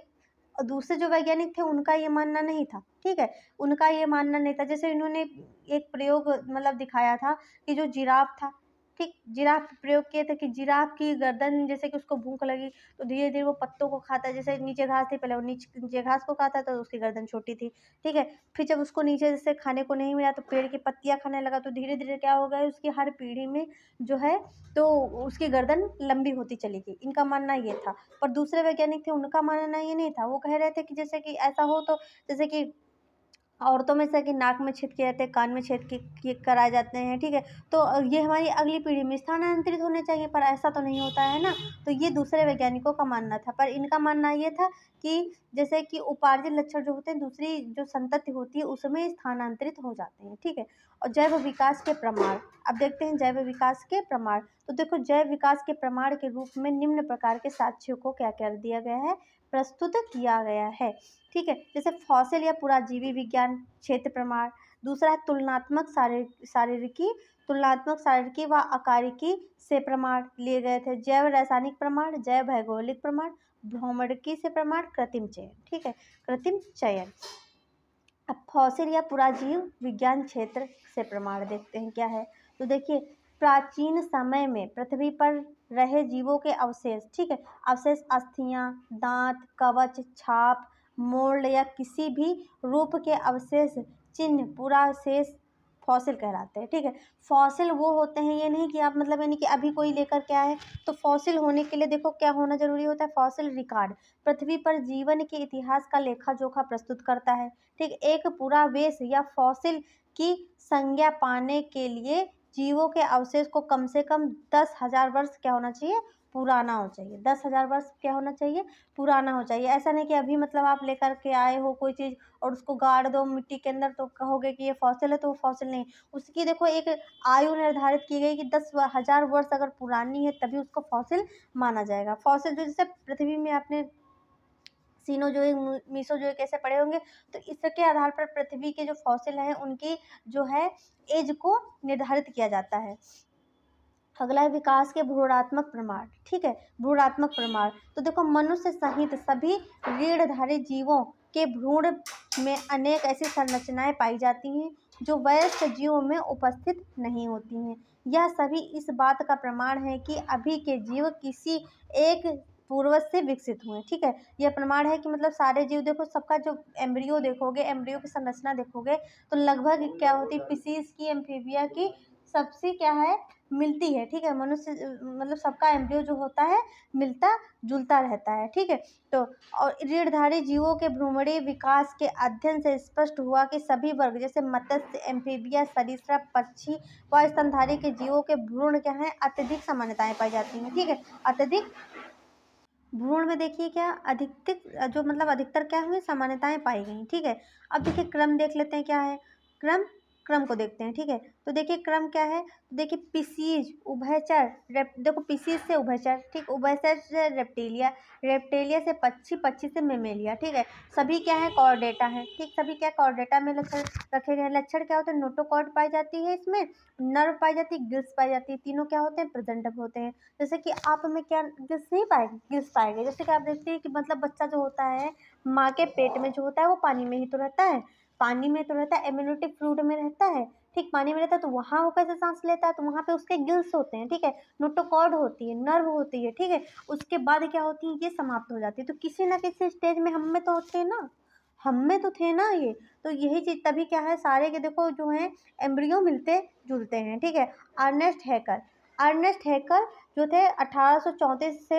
दूसरे जो वैज्ञानिक थे उनका ये मानना नहीं था। ठीक है, उनका ये मानना नहीं था। जैसे इन्होंने एक प्रयोग मतलब दिखाया था कि जो जिराफ था, ठीक, जिराफ प्रयोग किए थे कि जिराफ की गर्दन जैसे कि उसको भूख लगी तो धीरे धीरे वो पत्तों को खाता है, जैसे नीचे घास थी पहले वो नीचे घास को खाता था तो उसकी गर्दन छोटी थी, ठीक है। फिर जब उसको नीचे जैसे खाने को नहीं मिला तो पेड़ की पत्तियां खाने लगा, तो धीरे धीरे क्या हो गया, उसकी हर पीढ़ी में जो है तो उसकी गर्दन लंबी होती चली गई। इनका मानना ये था। पर दूसरे वैज्ञानिक थे, उनका मानना ये नहीं था। वो कह रहे थे कि जैसे कि ऐसा हो तो जैसे कि औरतों में से कि नाक में छेद किए जाते हैं, कान में छेद किए कराए जाते हैं, ठीक है। तो ये हमारी अगली पीढ़ी में स्थानांतरित होने चाहिए, पर ऐसा तो नहीं होता है ना। तो ये दूसरे वैज्ञानिकों का मानना था, पर इनका मानना ये था कि जैसे कि उपार्जित लक्षण जो होते हैं दूसरी जो संतति होती है उसमें स्थानांतरित हो जाते हैं, ठीक है। और जैव विकास के प्रमाण, अब देखते हैं जैव विकास के प्रमाण। तो देखो जैव विकास के प्रमाण के रूप में निम्न प्रकार के साक्ष्यों को क्या कर दिया गया है, प्रस्तुत किया गया है, ठीक है। जैसे फॉसिल या पुराजीवी विज्ञान क्षेत्र प्रमाण, दूसरा है तुलनात्मक शारीरिकी व आकारिकी से प्रमाण लिए गए थे। जैव रासायनिक प्रमाण, जैव भौगोलिक प्रमाण, भ्रमणकी से प्रमाण, कृत्रिम चयन, ठीक है, कृत्रिम चयन। अब फॉसिल या पुराजीव विज्ञान क्षेत्र से प्रमाण देखते हैं क्या है। तो देखिए प्राचीन समय में पृथ्वी पर रहे जीवों के अवशेष, ठीक है, अवशेष अस्थियां, दांत, कवच, छाप, मोल्ड या किसी भी रूप के अवशेष चिन्ह पूरा शेष फॉसिल कहलाते हैं, ठीक है। फॉसिल वो होते हैं, ये नहीं कि आप मतलब यानी कि अभी कोई लेकर के आए। तो फॉसिल होने के लिए देखो क्या होना जरूरी होता है, फॉसिल रिकॉर्ड पृथ्वी पर जीवन के इतिहास का लेखा जोखा प्रस्तुत करता है, ठीक। एक पुरावेश या फॉसिल की संज्ञा पाने के लिए जीवों के अवशेष को कम से कम 10,000 वर्ष क्या होना चाहिए, पुराना हो चाहिए। 10,000 वर्ष क्या होना चाहिए, पुराना हो चाहिए। ऐसा नहीं कि अभी मतलब आप लेकर के आए हो कोई चीज़ और उसको गाड़ दो मिट्टी के अंदर तो कहोगे कि ये फॉसिल है, तो वो फॉसिल नहीं। उसकी देखो एक आयु निर्धारित की गई कि 10,000 वर्ष अगर पुरानी है तभी उसको फॉसिल माना जाएगा। फॉसिल जो जैसे पृथ्वी में आपने सीनोजोइक मीसोजोइक ऐसे पढ़े होंगे, तो इसके आधार पर पृथ्वी के जो फॉसिल हैं उनकी जो है एज को निर्धारित किया जाता है। अगला है विकास के भ्रूणात्मक प्रमाण, ठीक है, भ्रूणात्मक प्रमाण। तो देखो मनुष्य सहित सभी रीढ़धारी जीवों के भ्रूण में अनेक ऐसी संरचनाएं पाई जाती हैं जो वयस्क जीवों में उपस्थित नहीं होती हैं। यह सभी इस बात का प्रमाण है कि अभी के जीव किसी एक पूर्वज से विकसित हुए, ठीक है। यह प्रमाण है कि मतलब सारे जीव देखो, सबका जो एम्ब्रियो देखोगे, एम्ब्रियो की संरचना देखोगे तो लगभग क्या होती है, स्पीशीज की, एम्फीबिया की सबसे क्या है, मिलती है, ठीक है। मनुष्य मतलब सबका एम्ब्रियो जो होता है मिलता जुलता रहता है, ठीक है। तो और रीढ़धारी जीवों के भ्रूणीय विकास के अध्ययन से स्पष्ट हुआ कि सभी वर्ग जैसे मत्स्य, एम्फीबिया, सरीसृप, पक्षी व स्तनधारी के जीवों के भ्रूण क्या है, अत्यधिक समानताएं पाई जाती हैं, ठीक है। अत्यधिक भ्रूण में देखिए क्या अधिकतर जो मतलब अधिकतर क्या हुई समानताएं पाई गई, ठीक है। अब देखिए क्रम देख लेते हैं क्या है, क्रम क्रम को देखते हैं, ठीक है। तो देखिए क्रम क्या है, तो देखिए पिसीज, उभयचर, देखो पिसीज से उभयचर, ठीक, उभयचर से रेप्टिलिया, रेप्टिलिया से पक्षी, पक्षी से मेमेलिया, ठीक है। सभी क्या है, कॉर्डेटा है, ठीक, सभी क्या कॉर्डेटा में लक्षण रखे गए। लक्षण क्या होते हैं, नोटोकॉर्ड पाई जाती है इसमें, नर्व पाई जाती है, गिल्स पाई जाती है, तीनों क्या होते हैं, प्रेजेंट होते हैं। जैसे कि आप में क्या गिल्स नहीं पाएंगे, गिल्स पाएंगे। जैसे कि आप देखते हैं कि मतलब बच्चा जो होता है माँ के पेट में जो होता है वो पानी में ही तो रहता है, पानी में तो रहता है, एम्नियोटिक फ्लूइड में रहता है, ठीक, पानी में रहता है। तो वहाँ वो कैसे सांस लेता है, तो वहाँ पे उसके गिल्स होते हैं, ठीक है, नोटोकॉर्ड होती है, नर्व होती है, ठीक है। उसके बाद क्या होती है, ये समाप्त हो जाती है। तो किसी ना किसी स्टेज में हम में तो थे ना, हम में तो थे ना ये। तो यही चीज तभी क्या है, सारे के देखो जो है एम्ब्रियो मिलते जुलते हैं, ठीक है। अर्नेस्ट हैकर, अर्नेस्ट हैकर जो थे 1834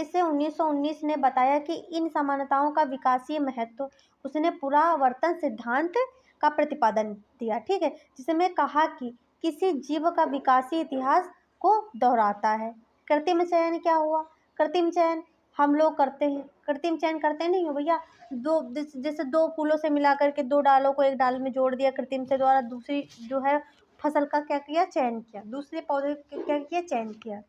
से 1919 ने बताया कि इन समानताओं का विकासीय महत्व, उसने पुरावर्तन सिद्धांत का प्रतिपादन दिया, ठीक है, जिसमें कहा कि किसी जीव का विकासीय इतिहास को दोहराता है। कृत्रिम चयन क्या हुआ, कृत्रिम चयन हम लोग करते हैं, कृत्रिम चयन करते नहीं हो भैया, दो जैसे दो फूलों से मिला करके दो डालों को एक डाल में जोड़ दिया कृत्रिम से द्वारा, दूसरी जो है फसल का क्या किया, चयन किया, दूसरे पौधे क्या किया, चयन किया।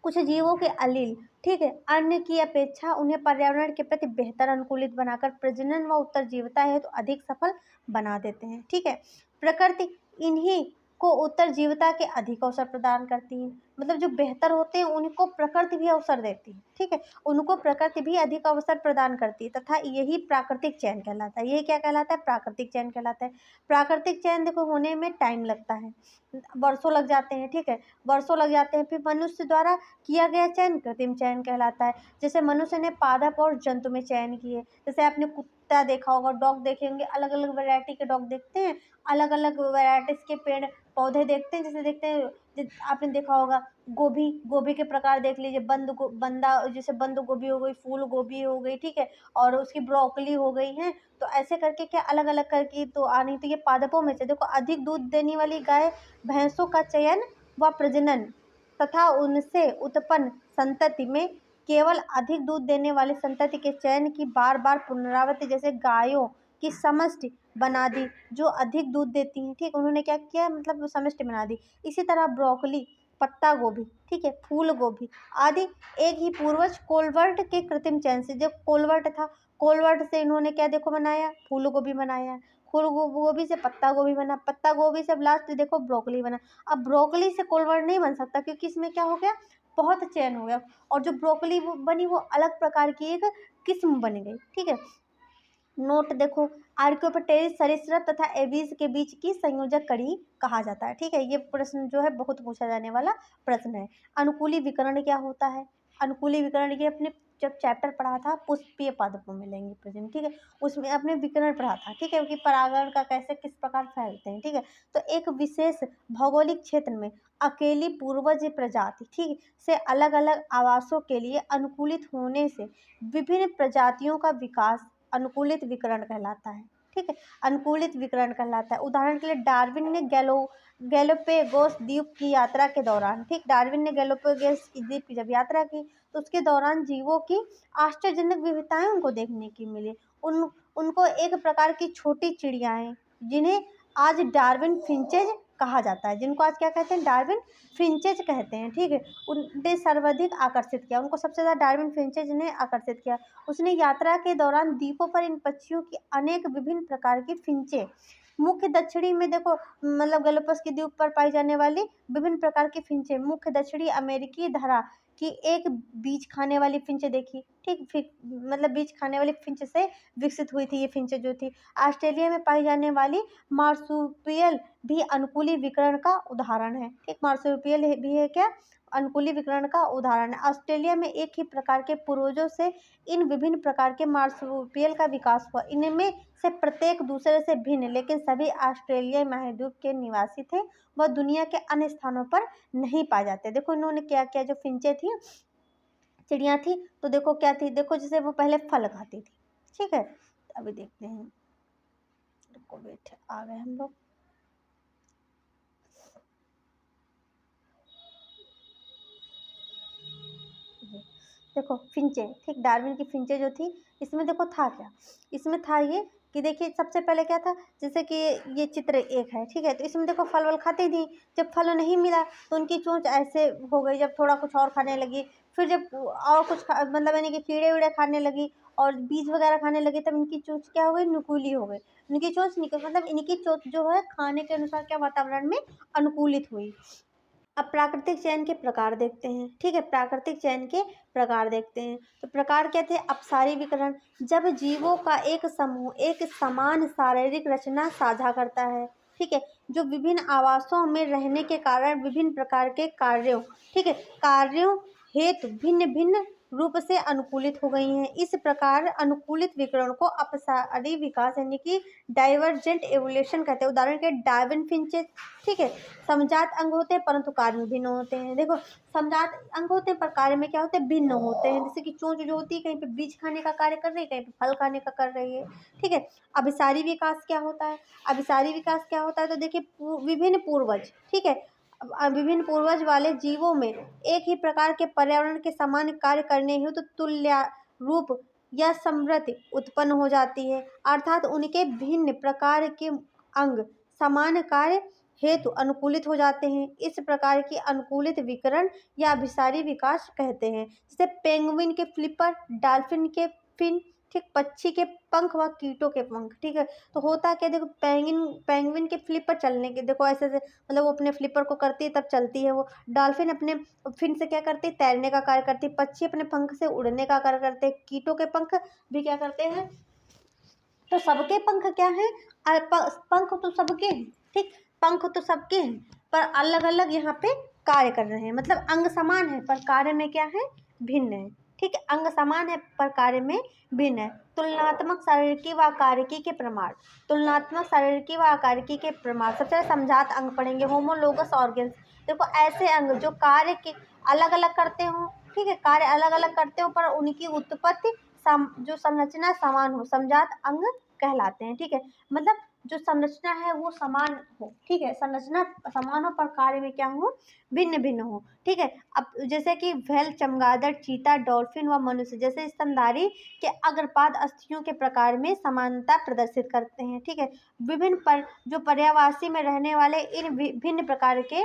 कुछ जीवों के अलील, ठीक है, अन्य की अपेक्षा उन्हें पर्यावरण के प्रति बेहतर अनुकूलित बनाकर प्रजनन व उत्तरजीविता हेतु तो अधिक सफल बना देते हैं, ठीक है। प्रकृति इन्हीं को उत्तरजीविता के अधिक अवसर प्रदान करती है। मतलब जो बेहतर होते हैं उनको प्रकृति भी अवसर देती है, ठीक है, उनको प्रकृति भी अधिक अवसर प्रदान करती है, तथा यही प्राकृतिक चयन कहलाता है। यही क्या कहलाता है? प्राकृतिक चयन कहलाता है। प्राकृतिक चयन देखो होने में टाइम लगता है, वर्षों लग जाते हैं, ठीक है, वर्षों लग जाते हैं। फिर मनुष्य द्वारा किया गया चयन कृत्रिम चयन कहलाता है। जैसे मनुष्य ने पादप और जंतु में चयन किए, जैसे आपने कुत्ता देखा होगा, डॉग देखे होंगे, अलग अलग वैरायटी के डॉग देखते हैं, अलग अलग वैरायटीज के पेड़ पौधे देखते हैं। जैसे देखते हैं, आपने देखा होगा गोभी, गोभी के प्रकार देख लीजिए, बंदा, जैसे बंद गोभी हो गई, फूल गोभी हो गई, ठीक है, और उसकी ब्रोकली हो गई है। तो ऐसे करके क्या अलग अलग करके तो आ नहीं। तो ये पादपों में से देखो, अधिक दूध देने वाली गाय भैंसों का चयन व प्रजनन तथा उनसे उत्पन्न संतति में केवल अधिक दूध देने वाली संतति के चयन की बार बार पुनरावृत्ति, जैसे गायों की समष्टि बना दी जो अधिक दूध देती हैं, ठीक, उन्होंने क्या किया, मतलब समष्टि बना दी। इसी तरह ब्रोकली, पत्ता गोभी, ठीक है, फूल गोभी आदि एक ही पूर्वज कोलवर्ट के कृत्रिम चयन से, जो कोलवर्ट था, कोलवर्ट से इन्होंने क्या देखो बनाया, फूल गोभी बनाया, फूल गोभी से पत्ता गोभी बना, पत्ता गोभी से लास्ट देखो ब्रोकली बना। अब ब्रोकली से कोलवर्ट नहीं बन सकता, क्योंकि इसमें क्या हो गया, बहुत चयन हो गया, और जो ब्रोकली वो बनी वो अलग प्रकार की एक किस्म बन गई, ठीक है। नोट देखो, आर्कियोप्टेरिस सरीसृप तथा एबीज के बीच की संयोजक कड़ी कहा जाता है, ठीक है। ये प्रश्न जो है बहुत पूछा जाने वाला प्रश्न है। अनुकूली विकर्ण क्या होता है? अनुकूली विकर्ण ये अपने जब चैप्टर पढ़ा था पुष्पीय पादपों में लेंगे प्रश्न, ठीक है, उसमें अपने विकर्ण पढ़ा था, ठीक है, कि परागण का कैसे किस प्रकार फैलते हैं, ठीक है। तो एक विशेष भौगोलिक क्षेत्र में अकेली पूर्वज प्रजाति, ठीक, से अलग अलग आवासों के लिए अनुकूलित होने से विभिन्न प्रजातियों का विकास अनुकूलित विकरण कहलाता है, ठीक है, अनुकूलित विकरण कहलाता है। उदाहरण के लिए डार्विन ने गैलोपेगोस द्वीप की यात्रा के दौरान, ठीक, डार्विन ने गैलोपेगोस द्वीप की जब यात्रा की तो उसके दौरान जीवों की आश्चर्यजनक विविधताएं उनको देखने की मिली। उनको एक प्रकार की छोटी चिड़ियाएं, जिन्हें आज डार्विन फिंचेज कहा जाता है, जिनको आज क्या कहते हैं, डार्विन फिंचेज कहते हैं, ठीक है, उनने सर्वाधिक आकर्षित किया, उनको सबसे ज़्यादा डार्विन फिंचेज ने आकर्षित किया। उसने यात्रा के दौरान द्वीपों पर इन पक्षियों की अनेक विभिन्न प्रकार की फिंचे, मुख्य दक्षिणी में देखो, मतलब गैलोपस के द्वीप पर पाई जाने वाली विभिन्न प्रकार की फिंचे, मुख्य दक्षिणी अमेरिकी धरा की एक बीज खाने वाली फिंच देखी, ठीक, मतलब बीज खाने वाली फिंच से विकसित हुई थी ये फिंच जो थी। ऑस्ट्रेलिया में पाई जाने वाली मार्सुपियल भी अनुकूली विकर्ण का उदाहरण है, ठीक, मार्सुपियल भी है क्या, अनुकूली विकर्ण का उदाहरण है। ऑस्ट्रेलिया में एक ही प्रकार के पूर्वजों से इन विभिन्न प्रकार के मार्सुपियल का विकास हुआ। इनमें से प्रत्येक दूसरे से भिन्न, लेकिन सभी ऑस्ट्रेलियाई महाद्वीप के निवासी थे, वह दुनिया के अन्य स्थानों पर नहीं पाए जाते। देखो इन्होंने क्या किया, जो फिंचे थी, चिड़िया थी, तो देखो क्या थी, देखो जैसे वो पहले फल खाती थी, ठीक है। अभी देखते हैं, देखो वेट, आ गए हम लोग, देखो फिंचे, ठीक, डार्विन की फिंचे जो थी, इसमें देखो था क्या, इसमें था ये कि देखिए सबसे पहले क्या था, जैसे कि ये चित्र एक है, ठीक है, तो इसमें देखो फल वल खाती थी, जब फल नहीं मिला तो उनकी चोंच ऐसे हो गई, जब थोड़ा कुछ और खाने लगी, फिर जब और कुछ मतलब यानी कि कीड़े वीड़े खाने लगी और बीज वगैरह खाने लगी, तब इनकी चोंच क्या हो गई, नुकीली हो गई, इनकी चोंच निकल, मतलब इनकी चोंच जो है खाने के अनुसार क्या वातावरण में अनुकूलित हुई। अब प्राकृतिक चयन के प्रकार देखते हैं, ठीक है, प्राकृतिक चयन के प्रकार देखते हैं। तो प्रकार क्या थे, अपसारी विकरण, जब जीवों का एक समूह एक समान शारीरिक रचना साझा करता है, ठीक है, जो विभिन्न आवासों में रहने के कारण विभिन्न प्रकार के कार्यों, ठीक है, कार्यों हेतु भिन्न भिन्न रूप से अनुकूलित हो गई हैं। इस प्रकार अनुकूलित विकरण को अपसारी विकास यानी कि डाइवर्जेंट एवोल्यूशन कहते हैं। उदाहरण के डार्विन फिंचेस, ठीक है, समजात अंग होते हैं परंतु कार्य में भिन्न होते हैं। देखो समजात अंग होते हैं पर कार्य में क्या होते हैं, भिन्न होते हैं। जैसे कि चोंच जो होती है कहीं पे बीज खाने का कार्य कर रही है, कहीं पे फल खाने का कर रही है, ठीक है। अभिसारी विकास क्या होता है, अभिसारी विकास क्या होता है, तो देखिए विभिन्न पूर्वज, ठीक है, विभिन्न पूर्वज वाले जीवों में एक ही प्रकार के पर्यावरण के समान कार्य करने हेतु तुल्य रूप या समृद्धि उत्पन्न हो जाती है, अर्थात उनके भिन्न प्रकार के अंग समान कार्य हेतु अनुकूलित हो जाते हैं। इस प्रकार की अनुकूलित विकरण या अभिसारी विकास कहते हैं। जैसे पेंगुइन के फ्लिपर, डॉल्फिन के फिन, ठीक, पक्षी के पंख व कीटों के पंख, ठीक है। तो होता क्या, देखो पेंगुइन के फ्लिपर चलने के, देखो ऐसे ऐसे मतलब वो अपने फ्लिपर को करती है तब चलती है वो। डॉल्फिन अपने फिन से क्या करती है, तैरने का कार्य करती है। पक्षी अपने पंख से उड़ने का कार्य करते हैं। कीटों के पंख भी क्या करते हैं, तो सबके पंख क्या है, पंख तो सबके हैं, ठीक, पंख तो सबके हैं, पर अलग अलग यहाँ पे कार्य कर रहे हैं। मतलब अंग समान है पर कार्य में क्या है, भिन्न है, ठीक है। अंग समान है पर कार्य में भिन्न है। तुलनात्मक शारीरिकी व आकारिकी के प्रमाण, तुलनात्मक शारीरिकी व आकारिकी के प्रमाण। सबसे पहले समझात अंग पढ़ेंगे, होमोलोगस ऑर्गन्स। देखो ऐसे अंग जो कार्य के अलग अलग करते हो, ठीक है, कार्य अलग अलग करते हो पर उनकी उत्पत्ति जो संरचना समान हो, समझात अंग कहलाते हैं, ठीक है। मतलब जो संरचना है वो समान हो, ठीक है, संरचना समान हो पर कार्य में क्या हो, भिन्न भिन्न हो, ठीक है। अब जैसे कि व्हेल, चमगादड़, चीता, डॉल्फिन व मनुष्य जैसे स्तनधारी के अग्रपाद अस्थियों के प्रकार में समानता प्रदर्शित करते हैं, ठीक है। विभिन्न जो पर्यावासी में रहने वाले इन भिन्न प्रकार के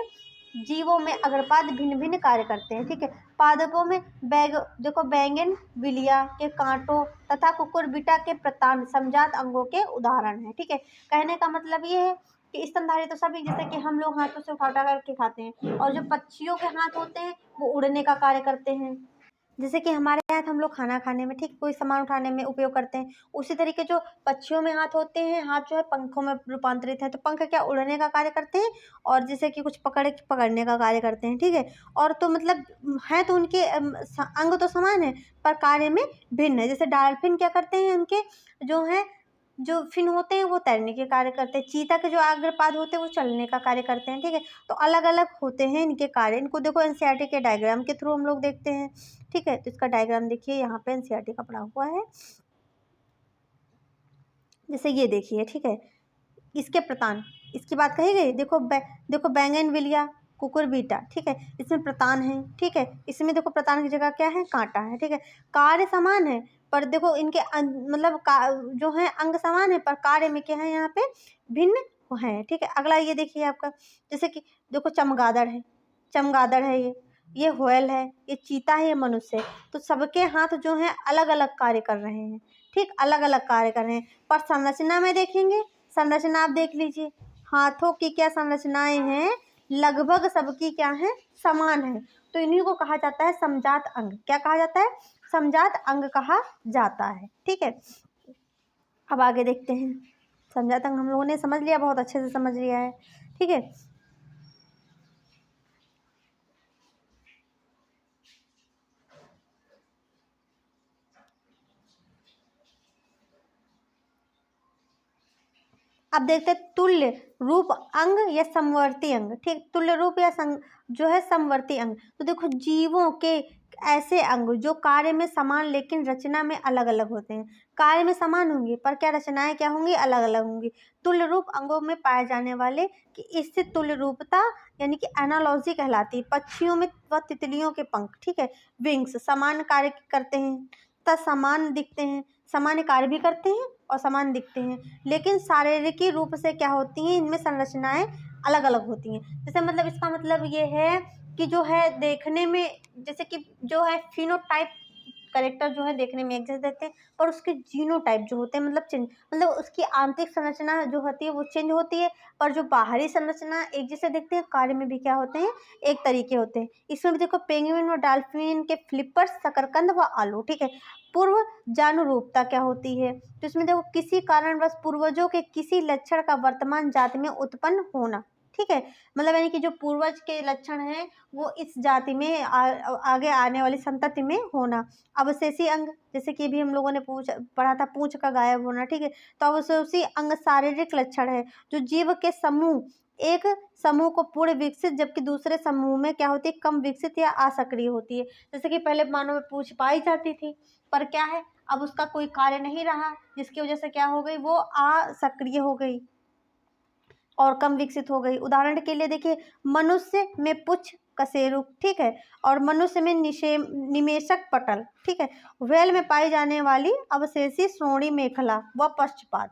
जीवों में अग्रपाद भिन्न भिन्न कार्य करते हैं, ठीक है। पादपों में देखो बैंगन विलिया के कांटों तथा कुकुरबिटा के प्रतान समजात अंगों के उदाहरण हैं, ठीक है। कहने का मतलब ये है कि स्तनधारी तो सभी, जैसे कि हम लोग हाथों से उठा उठा करके खाते हैं, और जो पक्षियों के हाथ होते हैं वो उड़ने का कार्य करते हैं। जैसे कि हमारे हाथ हम लोग खाना खाने में, ठीक, कोई सामान उठाने में उपयोग करते हैं, उसी तरीके जो पक्षियों में हाथ होते हैं, हाथ जो है पंखों में रूपांतरित है, तो पंख क्या उड़ने का कार्य करते हैं, और जैसे कि कुछ पकड़ने का कार्य करते हैं, ठीक है। और तो मतलब है तो उनके अंग तो समान है पर कार्य में भिन्न है। जैसे डॉल्फिन क्या करते हैं, उनके जो है जो फिन होते हैं वो तैरने के कार्य करते हैं। चीता के जो अग्रपाद होते हैं वो चलने का कार्य करते हैं, ठीक है। तो अलग अलग होते हैं इनके कार्य। इनको देखो एनसीईआरटी के डायग्राम के थ्रू हम लोग देखते हैं, ठीक है। तो इसका डायग्राम देखिए, यहाँ पे एनसीईआरटी का पड़ा हुआ है, जैसे ये देखिए, ठीक है। इसके प्रतान, इसकी बात कही गई, देखो बैंगन विलिया, कुकुरबीटा, ठीक है, इसमें प्रतान है, ठीक है। इसमें देखो प्रतान की जगह क्या है, कांटा है, ठीक है। कार्य समान है पर देखो इनके मतलब जो है अंग समान है पर कार्य में क्या है, यहाँ पे भिन्न है, ठीक है। अगला ये देखिए आपका, जैसे कि देखो चमगादड़ है ये व्हेल है, ये चीता है, ये मनुष्य है। तो सबके हाथ जो है अलग अलग कार्य कर रहे हैं, ठीक, अलग अलग कार्य कर रहे हैं। पर संरचना में देखेंगे, संरचना आप देख लीजिए, हाथों की क्या संरचनाएं हैं, लगभग सबकी क्या है, समान है। तो इन्हीं को कहा जाता है समजात अंग। क्या कहा जाता है, समजात अंग कहा जाता है, ठीक है। अब आगे देखते हैं, समजात अंग हम लोगों ने समझ लिया, बहुत अच्छे से समझ लिया है, ठीक है। अब देखते हैं तुल्य रूप अंग या समवर्ती अंग, ठीक, तुल्य रूप या जो है समवर्ती अंग। तो देखो जीवों के ऐसे अंग जो कार्य में समान लेकिन रचना में अलग अलग होते हैं। कार्य में समान होंगे पर क्या रचनाएं क्या होंगी, अलग अलग होंगी। तुल्य रूप अंगों में पाए जाने वाले कि स्थित तुल्य रूपता यानी कि एनालॉजी कहलाती है। पक्षियों में व तितलियों के पंख, ठीक है, विंग्स समान कार्य करते हैं तथा समान दिखते हैं, सामान्य कार्य भी करते हैं और समान दिखते हैं, लेकिन शारीरिक रूप से क्या होती हैं, इनमें संरचनाएं अलग अलग होती हैं। जैसे मतलब इसका मतलब ये है कि जो है देखने में, जैसे कि जो है फिनोटाइप करेक्टर जो है देखने में एक जैसे देते हैं, पर उसके जीनोटाइप जो होते हैं मतलब चेंज, मतलब उसकी आंतरिक संरचना जो होती है वो चेंज होती है, पर जो बाहरी संरचना एक जैसे देखते हैं, कार्य में भी क्या होते हैं, एक तरीके होते हैं। इसमें भी देखो पेंगुइन और डॉल्फिन के फ्लिपर्स, शकरकंद व आलू, ठीक है। पूर्व जानुरूपता क्या होती है, तो इसमें देखो किसी कारणवश पूर्वजों के किसी लक्षण का वर्तमान जाति में उत्पन्न होना, ठीक है। मतलब यानी कि जो पूर्वज के लक्षण हैं वो इस जाति में आगे आने वाली संतति में होना। अवशेषी अंग, जैसे कि भी हम लोगों ने पढ़ा था, पूंछ का गायब होना, ठीक है। तो अवशेषी अंग शारीरिक लक्षण है जो जीव के समूह, एक समूह को पूर्ण विकसित जबकि दूसरे समूह में क्या होती है, कम विकसित या असक्रिय होती है। जैसे कि पहले मानव में पूंछ पाई जाती थी पर क्या है, अब उसका कोई कार्य नहीं रहा, जिसकी वजह से क्या हो गई, वो असक्रिय हो गई और कम विकसित हो गई। उदाहरण के लिए देखिए, मनुष्य में पुच्छ कशेरुक, ठीक है, और मनुष्य में निमेषक पटल, ठीक है। व्हेल में पाई जाने वाली अवशेषी श्रोणी मेखला व पक्षपाद।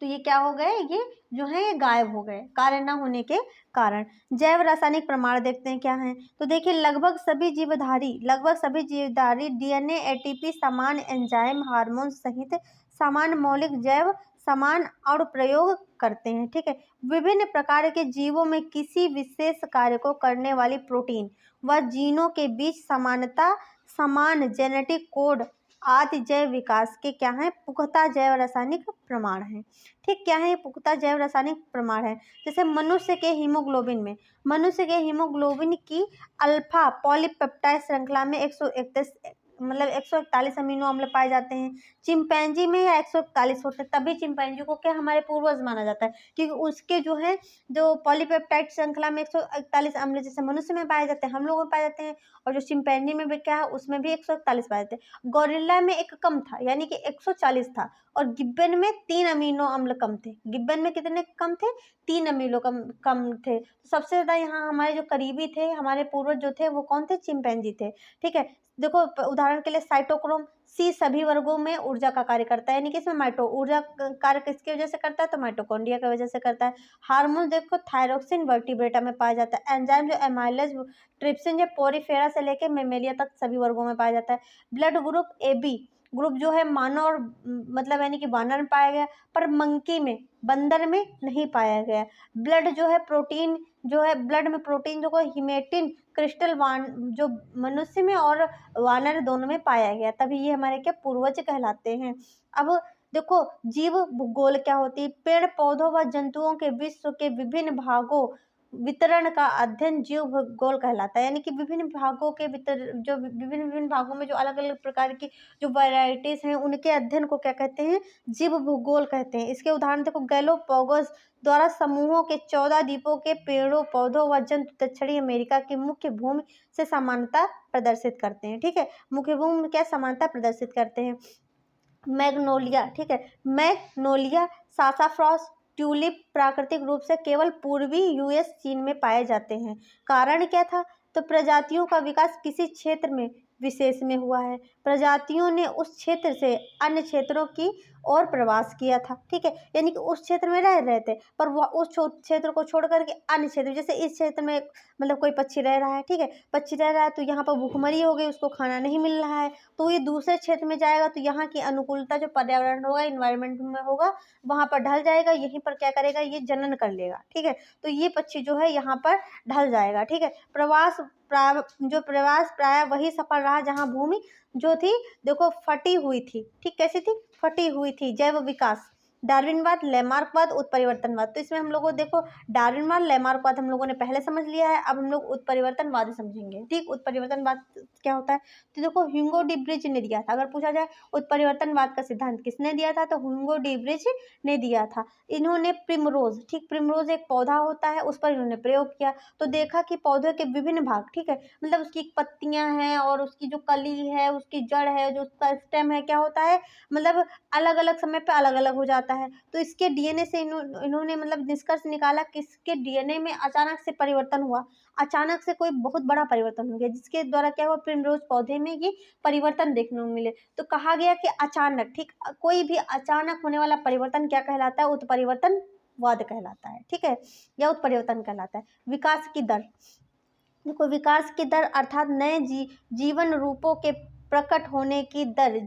तो तो ये क्या हो गए, ये जो है ये गायब हो गए कार्य न होने के कारण। जैव रासायनिक प्रमाण देखते हैं क्या है, तो देखिए लगभग सभी जीवधारी डीएनए, एटीपी, समान एंजाइम, हार्मोन सहित समान मौलिक जैव समान और प्रयोग करते हैं। ठीक है, विभिन्न प्रकार के जीवों में किसी विशेष कार्य को करने वाली प्रोटीन व जीनों के बीच समानता, समान जेनेटिक कोड आदि जैव विकास के क्या है, पुख्ता जैव रासायनिक प्रमाण हैं। ठीक, क्या है, पुख्ता जैव रासायनिक प्रमाण है। जैसे मनुष्य के हीमोग्लोबिन की अल्फा पॉलीपेप्टाइड श्रृंखला में 141 अमीनो अम्ल पाए जाते हैं। चिंपैंजी में या 141 होते हैं, तभी चिंपैंजी को क्या हमारे पूर्वज माना जाता है, क्योंकि उसके जो पॉलीपेप्टाइड श्रृंखला में 141 अम्ल जैसे मनुष्य में पाए जाते हैं, हम लोगों में पाए जाते हैं, और जो चिंपैंजी में भी क्या है, उसमें भी 141 पाए जाते हैं। गोरिल्ला में एक कम था, यानी कि 140 था, और गिब्बन में 3 अमीनो अम्ल कम थे। गिब्बन में कितने कम थे, 3 अमीनो कम थे। सबसे ज्यादा यहाँ हमारे जो करीबी थे, हमारे पूर्वज जो थे, वो कौन थे, चिंपैंजी थे। ठीक है, देखो उदाहरण के लिए साइटोक्रोम सी सभी वर्गों में ऊर्जा का कार्य करता है, यानी कि इसमें ऊर्जा कार्य किसकी वजह से करता है, तो माइटोकॉन्ड्रिया की वजह से करता है। हार्मोन देखो थायरोक्सिन वर्टिब्रेटा में पाया जाता है। एंजाइम जो एमाइलेज ट्रिप्सिन जो पोरीफेरा से लेकर मेमेलिया तक सभी वर्गों में पाया जाता है। ब्लड ग्रुप AB ग्रुप जो है मानव और मतलब यानी कि वानर में पाया गया, पर मंकी में, बंदर में नहीं पाया गया। ब्लड जो है प्रोटीन जो है, ब्लड में प्रोटीन जो है हिमेटिन क्रिस्टल जो मनुष्य में और वानर दोनों में पाया गया, तभी ये हमारे क्या पूर्वज कहलाते हैं। अब देखो जीव भूगोल क्या होती है, पेड़ पौधों व जंतुओं के विश्व के विभिन्न भागों वितरण का अध्ययन जीव भूगोल कहलाता है, यानी कि विभिन्न भागों के विभिन्न भागों में जो अलग अलग प्रकार की जो वैरायटीज हैं, उनके अध्ययन को क्या कहते हैं, जीव भूगोल कहते हैं। इसके उदाहरण देखो, गैलोपोगस द्वारा समूहों के 14 द्वीपों के पेड़ों पौधों व जंतु दक्षिणी अमेरिका की मुख्य भूमि से समानता प्रदर्शित करते हैं। ठीक है, मुख्य भूमि में क्या समानता प्रदर्शित करते हैं। मैग्नोलिया, ठीक है, मैग्नोलिया, सासाफ्रॉस, ट्यूलिप प्राकृतिक रूप से केवल पूर्वी यूएस चीन में पाए जाते हैं। कारण क्या था, तो प्रजातियों का विकास किसी क्षेत्र में विशेष में हुआ है, प्रजातियों ने उस क्षेत्र से अन्य क्षेत्रों की ओर प्रवास किया था। ठीक है, यानी कि उस क्षेत्र में रह रहे थे, पर वह उस क्षेत्र को छोड़ करके अन्य क्षेत्र, जैसे इस क्षेत्र में मतलब कोई पक्षी रह रहा है, ठीक है, पक्षी रह रहा है तो यहाँ पर भूखमरी हो गई, उसको खाना नहीं मिल रहा है, तो ये दूसरे क्षेत्र में जाएगा, तो यहाँ की अनुकूलता जो पर्यावरण होगा, इन्वायरमेंट में होगा, वहाँ पर ढल जाएगा, यहीं पर क्या करेगा, ये जनन कर लेगा। ठीक है, तो ये पक्षी जो है यहाँ पर ढल जाएगा। ठीक है, प्रवास प्राय वही सफल रहा जहाँ भूमि जो थी देखो फटी हुई थी। ठीक, कैसी थी, फटी हुई थी। जैव विकास, डार्विनवाद, लैमार्कवाद, उत्परिवर्तनवाद। तो इसमें हम लोगों को देखो डार्विनवाद, लैमार्कवाद हम लोगों ने पहले समझ लिया है, अब हम लोग उत्परिवर्तनवाद समझेंगे। ठीक, उत्परिवर्तनवाद क्या होता है, तो देखो ह्यूगो डी ब्रिज ने दिया था। अगर पूछा जाए उत्परिवर्तनवाद का सिद्धांत किसने दिया था, तो ह्यूगो डी ब्रिज ने दिया था। इन्होंने प्रिमरोज, ठीक, प्रिमरोज एक पौधा होता है, उस पर इन्होंने प्रयोग किया, तो देखा कि पौधे के विभिन्न भाग, ठीक है, मतलब उसकी पत्तियां हैं और उसकी जो कली है, उसकी जड़ है, जो उसका स्टेम है, क्या होता है, मतलब अलग अलग समय पे अलग अलग हो जाता है। तो इसके डीएनए से इन्होंने मतलब निष्कर्ष निकाला कि इसके डीएनए में अचानक से परिवर्तन हुआ, अचानक से कोई बहुत बड़ा परिवर्तन हो गया, जिसके द्वारा क्या हुआ, प्रिमरोज पौधे में ये परिवर्तन देखने को मिले। तो कहा गया कि अचानक, ठीक, कोई भी अचानक होने वाला परिवर्तन क्या कहलाता है, उत्परिवर्तनवाद कहलाता है। ठीक है, या उत्परिवर्तन कहलाता है। विकास की दर, देखो विकास की दर अर्थात नए जीवन रूपों के प्रकट होने की दर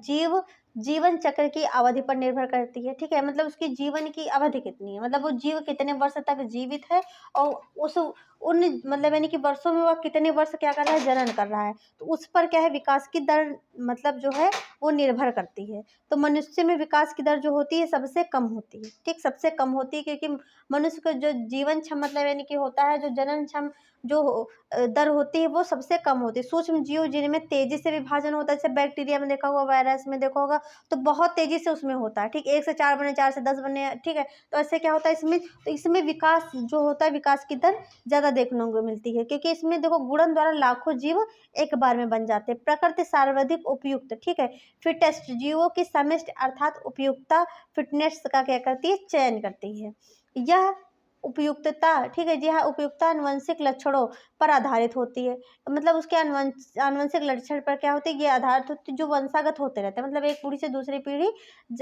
जीवन चक्र की अवधि पर निर्भर करती है। ठीक है, मतलब उसकी जीवन की अवधि कितनी है, मतलब वो जीव कितने वर्ष तक जीवित है, और उन मतलब यानी कि वर्षों में वह कितने वर्ष क्या कर रहा है, जनन कर रहा है, तो उस पर क्या है, विकास की दर मतलब जो है वो निर्भर करती है। तो मनुष्य में विकास की दर जो होती है सबसे कम होती है। ठीक, सबसे कम होती है, क्योंकि मनुष्य का जो जीवन क्षम मतलब यानी कि होता है, जो जनन क्षम जो दर होती है वो सबसे कम होती है। सूक्ष्म जीव जिनमें तेजी से विभाजन होता है, जैसे बैक्टीरिया में देखा होगा, वायरस में देखा होगा, तो बहुत तेजी से उसमें होता है। ठीक, 1 से 4 बने, 4 से 10 बने। ठीक है, तो ऐसे क्या होता है इसमें, तो इसमें विकास जो होता है, विकास की दर ज़्यादा देखने को मिलती है, क्योंकि इसमें देखो गुणन द्वारा लाखों जीव एक बार में बन जाते हैं। प्रकृति सर्वाधिक उपयुक्त, ठीक है, फिटेस्ट जीवों की समिष्ट अर्थात उपयुक्तता फिटनेस का क्या करती है, चयन करती है। यह उपयुक्तता, ठीक है जी हाँ, उपयुक्तता आनुवंशिक लक्षणों पर आधारित होती है। मतलब उसके आनुवंशिक लक्षण पर क्या होती है, ये आधारित होती है, जो वंशागत होते रहते हैं, मतलब एक पीढ़ी से दूसरी पीढ़ी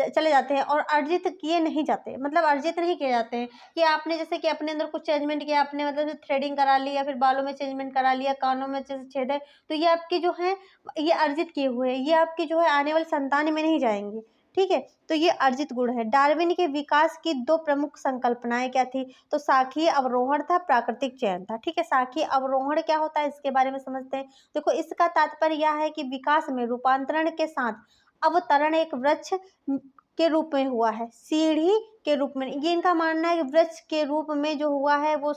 चले जाते हैं और अर्जित किए नहीं जाते, मतलब अर्जित नहीं किए जाते हैं कि आपने जैसे कि अपने अंदर कुछ चेंजमेंट किया, आपने मतलब थ्रेडिंग करा ली या फिर बालों में चेंजमेंट करा लिया, कानों में जैसे छेद है, तो ये आपकी जो है ये अर्जित किए हुए हैं, ये आपकी जो है आने वाली संतान में नहीं जाएंगे, ठीक है। तो ये अर्जित गुण है। डार्विन के विकास की दो प्रमुख संकल्पनाएं क्या थी, तो शाखीय अवरोहण था, प्राकृतिक चयन था, ठीक है। शाखीय अवरोहण क्या होता है इसके बारे में समझते हैं। देखो इसका तात्पर्य यह है कि विकास में रूपांतरण के साथ अवतरण एक वृक्ष के रूप में हुआ है, सीढ़ी के रूप में। ये इनका मानना है कि वृक्ष के रूप में जो हुआ है वो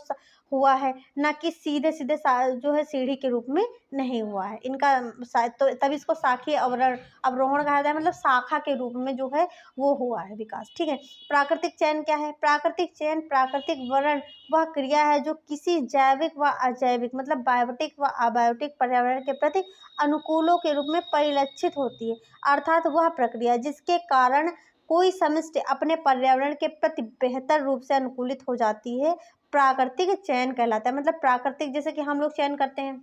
हुआ है, ना कि सीधे सीधे जो है सीढ़ी के रूप में नहीं हुआ है इनका शायद, तो तभी इसको शाखीय अवरोहण कहा जाता है, मतलब शाखा के रूप में जो है वो हुआ है विकास, ठीक है। प्राकृतिक चयन क्या है, प्राकृतिक चयन प्राकृतिक वर्ण वह क्रिया है जो किसी जैविक व अजैविक, मतलब बायोटिक व अबायोटिक पर्यावरण के प्रति अनुकूलों के रूप में परिलक्षित होती है, अर्थात वह प्रक्रिया जिसके कारण कोई समष्टि अपने पर्यावरण के प्रति बेहतर रूप से अनुकूलित हो जाती है, प्राकृतिक चयन कहलाता है। मतलब प्राकृतिक, जैसे कि हम लोग चयन करते हैं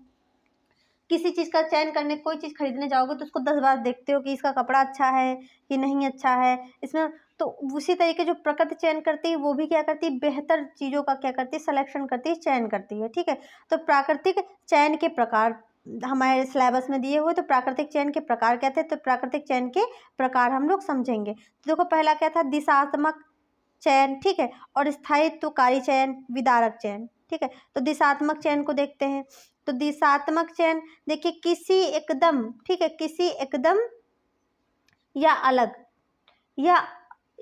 किसी चीज़ का चयन करने, कोई चीज़ खरीदने जाओगे तो उसको 10 बार देखते हो कि इसका कपड़ा अच्छा है कि नहीं अच्छा है इसमें, तो उसी तरीके जो प्रकृति चयन करती है वो भी क्या करती है, बेहतर चीज़ों का क्या करती है, सिलेक्शन करती है, चयन करती है, ठीक है। तो प्राकृतिक चयन के प्रकार हमारे सिलेबस में दिए हुए, तो प्राकृतिक चयन के प्रकार क्या थे, तो प्राकृतिक चयन के प्रकार हम लोग समझेंगे। तो देखो पहला क्या था, दिशात्मक चयन, ठीक है, और स्थायित्वकारी चयन, विदारक चयन, ठीक है। तो दिशात्मक चयन को देखते हैं। तो दिशात्मक चयन देखिए किसी एकदम, ठीक है, किसी एकदम या अलग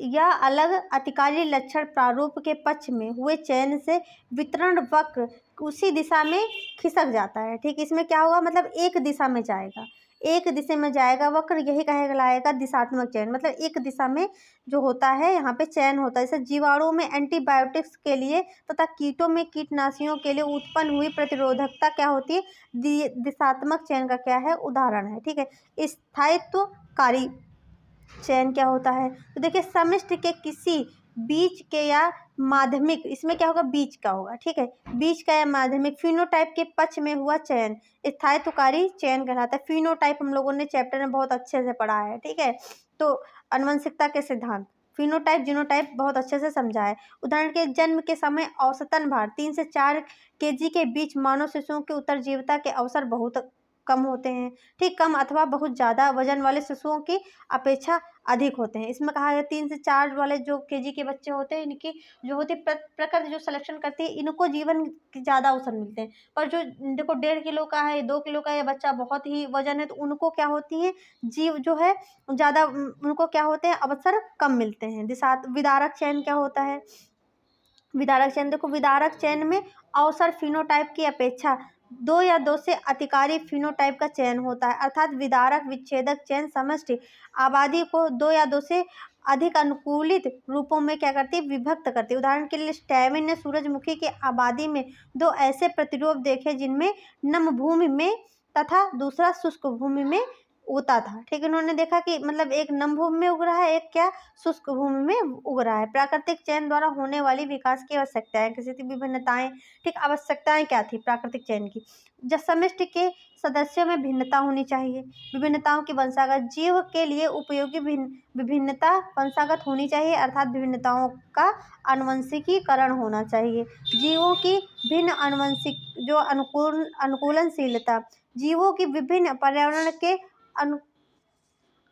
या अलग अतिकारी लक्षण प्रारूप के पक्ष में हुए चयन से वितरण वक्र उसी दिशा में खिसक जाता है, ठीक। इसमें क्या होगा, मतलब एक दिशा में जाएगा, एक दिशा में जाएगा वक्र, यही कहलाएगा दिशात्मक चयन। मतलब एक दिशा में जो होता है यहाँ पे चयन होता है। जैसे जीवाणुओं में एंटीबायोटिक्स के लिए तथा कीटों में कीटनाशियों के लिए उत्पन्न हुई प्रतिरोधकता क्या होती है, दिशात्मक चयन का क्या है, उदाहरण है, ठीक है। स्थायित्वकारी चयन क्या होता है, तो देखिए समष्टि के किसी बीज के या माध्यमिक, इसमें क्या होगा, बीज का होगा, ठीक है, बीज का या माध्यमिक फिनोटाइप के पक्ष में हुआ चयन स्थायित्वकारी चयन कहलाता है। फिनोटाइप हम लोगों ने चैप्टर में बहुत अच्छे से पढ़ा है, ठीक है। तो आनुवंशिकता के सिद्धांत, फिनोटाइप जीनोटाइप बहुत अच्छे से समझा है। उदाहरण के जन्म के समय औसतन भार 3 से 4 kg के बीच मानव शिशुओं के उत्तरजीविता के अवसर बहुत कम होते हैं, ठीक, कम अथवा बहुत ज़्यादा वजन वाले शिशुओं की अपेक्षा अधिक होते हैं। इसमें कहा है 3 से 4 वाले जो केजी के बच्चे होते हैं, इनकी जो होती है प्रकृति जो सिलेक्शन करती है, इनको जीवन के ज़्यादा अवसर मिलते हैं। पर जो देखो 1.5 किलो का है, 2 किलो का है बच्चा, बहुत ही वजन है, तो उनको क्या होती है, जीव जो है ज़्यादा, उनको क्या होते हैं, अवसर कम मिलते हैं। विदारक चयन क्या होता है, विदारक चयन, देखो विदारक चयन में अवसर फिनोटाइप की अपेक्षा 2 या 2 से अधिकारी फिनोटाइप का चयन होता है, अर्थात विदारक विच्छेदक चयन समष्टि आबादी को 2 या 2 से अधिक अनुकूलित रूपों में क्या करती है, विभक्त करती है। उदाहरण के लिए स्टैविन ने सूरजमुखी की आबादी में 2 ऐसे प्रतिरूप देखे जिनमें नम भूमि में तथा दूसरा शुष्क भूमि में उगता था, ठीक है। उन्होंने देखा कि मतलब एक नम भूमि में उग रहा है, एक क्या शुष्क भूमि में उग रहा है। प्राकृतिक चयन द्वारा होने वाली विकास की आवश्यकताएं, किसी की विभिन्नताएं, ठीक, आवश्यकताएं क्या थी प्राकृतिक चयन की, जब समष्टि के सदस्यों में भिन्नता होनी चाहिए, विभिन्नताओं की वंशागत, जीव के लिए उपयोगी विभिन्नता वंशागत होनी चाहिए, अर्थात विभिन्नताओं का आनुवंशिकीकरण होना चाहिए। जीवों की भिन्न आनुवंशिक जो अनुकूलनशीलता, जीवों की विभिन्न पर्यावरण के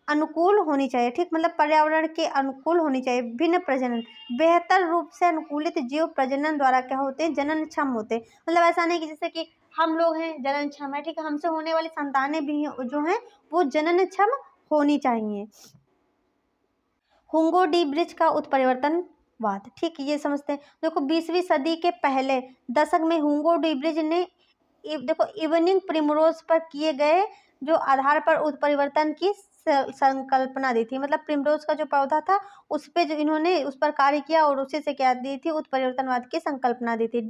अनुकूल होनी चाहिए, ठीक, मतलब पर्यावरण के अनुकूल होनी चाहिए। भिन्न प्रजनन, बेहतर रूप से अनुकूलित जीव प्रजनन द्वारा क्या होते हैं, जननक्षम होते हैं। मतलब ऐसा नहीं कि जैसे कि हम लोग हैं जननक्षम है, ठीक है, हमसे होने वाली संतानें भी जो हैं वो जननक्षम होनी चाहिए। हुंगो डी ब्रिज का उत्परिवर्तनवाद, ठीक, ये समझते हैं। देखो 20वीं सदी के पहले दशक में हुंगो डी ब्रिज ने देखो इवनिंग प्रिमरोज पर किए गए जो आधार पर उत्परिवर्तन की संकल्पना दी थी। मतलब प्रिमरोज का जो पौधा था उस पे जो इन्होंने उस पर कार्य किया और उसी से क्या दी थी, उत्परिवर्तनवाद की संकल्पना दी थी।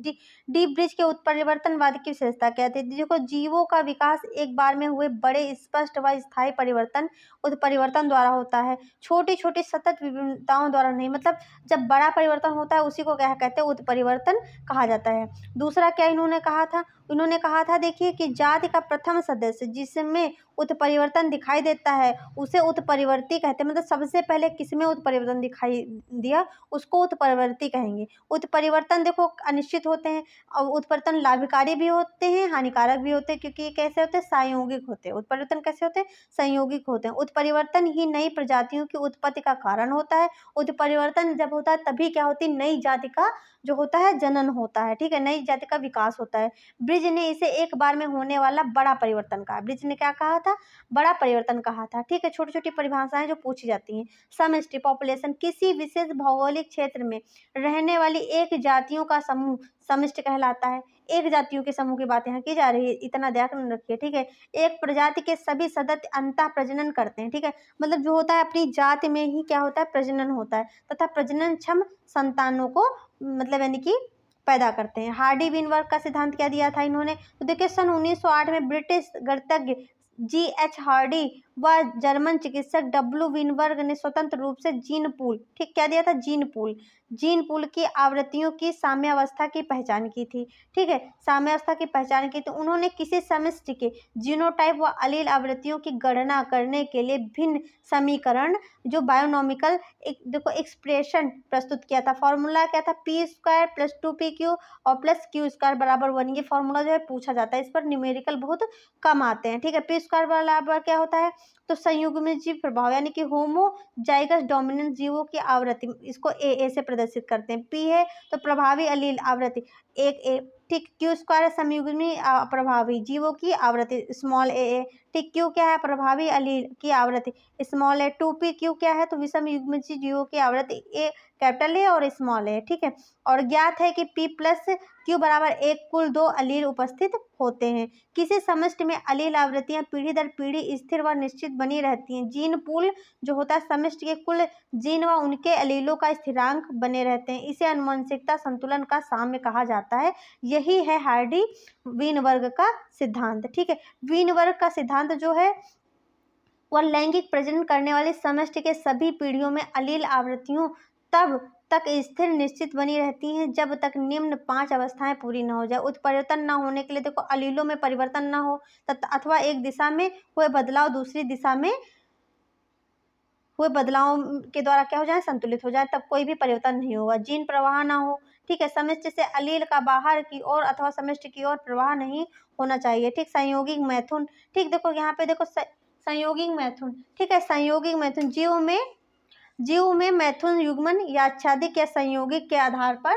डी ब्रिज के उत्परिवर्तनवाद की विशेषता क्या थी? देखो, जीवों का विकास एक बार में हुए बड़े स्पष्ट व स्थायी परिवर्तन उत्परिवर्तन द्वारा होता है, छोटी छोटी सतत विभिन्नताओं द्वारा नहीं। मतलब जब बड़ा परिवर्तन होता है उसी को क्या कहते हैं, उत्परिवर्तन कहा जाता है। दूसरा क्या इन्होंने कहा था? इन्होंने कहा था, देखिए, कि जाति का प्रथम सदस्य जिसमें उत्परिवर्तन दिखाई देता है उसे उत्परिवर्ती कहते हैं। मतलब सबसे पहले किसमें उत्परिवर्तन दिखाई दिया उसको उत्परिवर्ती कहेंगे। उत्परिवर्तन देखो अनिश्चित होते हैं और उत्परिवर्तन लाभकारी भी होते हैं, हानिकारक भी होते हैं, क्योंकि ये कैसे होते हैं, संयोगिक होते हैं। उत्परिवर्तन कैसे होते हैं? संयोगिक होते हैं। उत्परिवर्तन ही नई प्रजातियों की उत्पत्ति का कारण होता है। उत्परिवर्तन जब होता है तभी क्या होती है, नई जाति का जो होता है जनन होता है, ठीक है, नई जाति का विकास होता है। ब्रिज ने इसे एक बार में होने वाला बड़ा परिवर्तन कहा। ब्रिज ने क्या कहा था? बड़ा परिवर्तन कहा था, ठीक है। छोटी छोटी परिभाषाएं जो पूछी जाती हैं। समष्टि पॉपुलेशन, किसी विशेष भौगोलिक क्षेत्र में रहने वाली एक जातियों का समूह समष्टि कहलाता है। एक जातियों के समूह की बात यहाँ की जा रही है, इतना ध्यान रखिए, ठीक है। एक प्रजाति के सभी सदस्य अंतः प्रजनन करते हैं, ठीक है। मतलब जो होता है अपनी जाति में ही क्या होता है, प्रजनन होता है तथा प्रजनन क्षम संतानों को मतलब यानी कि पैदा करते हैं। हार्डी विनवर्ग का सिद्धांत क्या दिया था इन्होंने? तो देखिए, सन 1908 में ब्रिटिश गणितज्ञ G.H. हार्डी व जर्मन चिकित्सक W. विनबर्ग ने स्वतंत्र रूप से जीन पूल, ठीक, क्या दिया था? जीन पूल की आवृत्तियों की साम्यावस्था की पहचान की थी, ठीक है। साम्यावस्था की पहचान की तो उन्होंने किसी समष्टि के जीनोटाइप व अलील आवृत्तियों की गणना करने के लिए भिन्न समीकरण जो बायोनॉमिकल देखो एक्सप्रेशन प्रस्तुत किया था। फॉर्मूला क्या था? p² + 2pq और प्लस q² बराबर 1। ये फॉर्मूला जो है पूछा जाता है, इस पर न्यूमेरिकल बहुत कम आते हैं, ठीक है। p² बराबर क्या होता है? तो संयुग्मजीव प्रभाव यानी कि होमोजाइगस डोमिनेंट जीवों की आवृत्ति, इसको ए से प्रदर्शित करते हैं। p है तो प्रभावी अलील आवृत्ति 1a, ठीक। q² संयुग्मी प्रभावी जीवों की आवृत्ति स्मॉल a, ठीक। q क्या है? प्रभावी अलील की आवृत्ति स्मॉल a। 2pq क्या है? तो विषम युग्मजीव जीवों की आवृत्ति ए कैपिटल ए और स्मॉल ए, ठीक है। और ज्ञात है कि p + q बराबर 1 कुल 2 अलील उपस्थित होते हैं। किसी समष्टि में अलील आवृत्तियां पीढ़ी दर पीढ़ी स्थिर व निश्चित बनी रहती हैं। जीन पूल जो होता है समष्टि के कुल जीन व उनके अलीलों का स्थिरांक बने रहते हैं। इसे आनुवंशिकता संतुलन का साम्य कहा जाता है। यही है हार्डी विनबर्ग का सिद्धांत, ठीक है। विनबर्ग का सिद्धांत जो है वह लैंगिक प्रजनन करने वाली समष्टि के सभी पीढ़ियों में अलील आवृत्तियों तब तक स्थिर निश्चित बनी रहती हैं जब तक निम्न 5 अवस्थाएं पूरी न हो जाए। उत्परिवर्तन न होने के लिए देखो, अलीलों में परिवर्तन न हो अथवा एक दिशा में हुए बदलाव दूसरी दिशा में हुए बदलाव के द्वारा क्या हो जाए, संतुलित हो जाए, तब कोई भी परिवर्तन नहीं होगा। जीन प्रवाह ना हो, ठीक है। समष्टि से अलील का बाहर की ओर अथवा समष्टि की ओर प्रवाह नहीं होना चाहिए, ठीक। संयोगिक मैथुन, ठीक। देखो यहाँ पे देखो संयोगिक मैथुन, ठीक है। संयोगिक मैथुन जीव में मैथुन युग्मन या आच्छादित या संयोगिक के आधार पर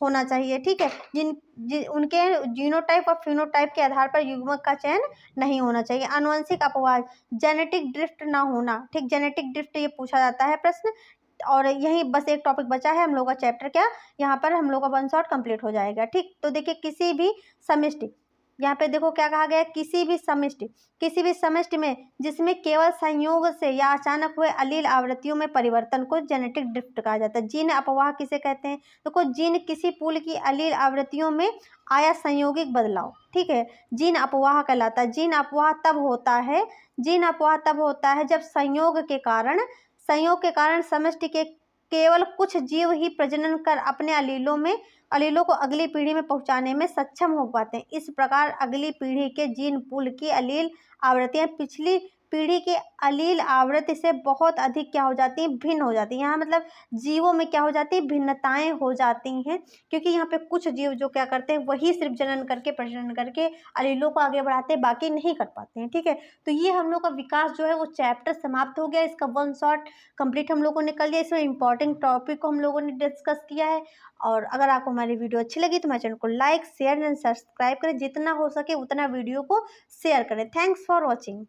होना चाहिए, ठीक है। उनके जीनोटाइप और फिनोटाइप के आधार पर युग्मक का चयन नहीं होना चाहिए। आनुवंशिक अपवाद, जेनेटिक ड्रिफ्ट ना होना, ठीक। जेनेटिक ड्रिफ्ट ये पूछा जाता है प्रश्न। और यही बस एक टॉपिक बचा है हम लोग का चैप्टर, क्या यहाँ पर हम लोग का 1 शॉट कंप्लीट हो जाएगा, ठीक। तो देखिए, किसी भी समष्टि, यहाँ पे देखो क्या कहा गया है, किसी भी समष्टि में जिसमें केवल संयोग से या अचानक हुए अलील आवृत्तियों में परिवर्तन को जेनेटिक ड्रिफ्ट कहा जाता है। जीन अपवाह किसे कहते हैं? देखो, जीन किसी पूल की अलील आवृत्तियों में आया संयोगिक बदलाव, ठीक है, जीन अपवाह कहलाता है। जीन अपवाह तब होता है जब संयोग के कारण समष्टि के केवल कुछ जीव ही प्रजनन कर अपने अलीलों को अगली पीढ़ी में पहुंचाने में सक्षम हो पाते हैं। इस प्रकार अगली पीढ़ी के जीन पूल की अलील आवृत्तियां पिछली पीढ़ी की अलील आवृत्ति से बहुत अधिक क्या हो जाती हैं, भिन्न हो जाती हैं। यहाँ मतलब जीवों में क्या हो जाती है, भिन्नताएं हो जाती हैं, क्योंकि यहाँ पे कुछ जीव जो क्या करते हैं, वही सिर्फ प्रजनन करके अलीलों को आगे बढ़ाते हैं, बाकी नहीं कर पाते हैं, ठीक है। तो ये हम लोग का विकास जो है वो चैप्टर समाप्त हो गया। इसका 1 शॉट कंप्लीट हम लोगों ने कर लिया। इसमें इंपॉर्टेंट टॉपिक को हम लोगों ने डिस्कस किया है। और अगर आपको हमारी वीडियो अच्छी लगी तो हमारे चैनल को लाइक, शेयर एंड सब्सक्राइब करें। जितना हो सके उतना वीडियो को शेयर करें। Thanks for watching.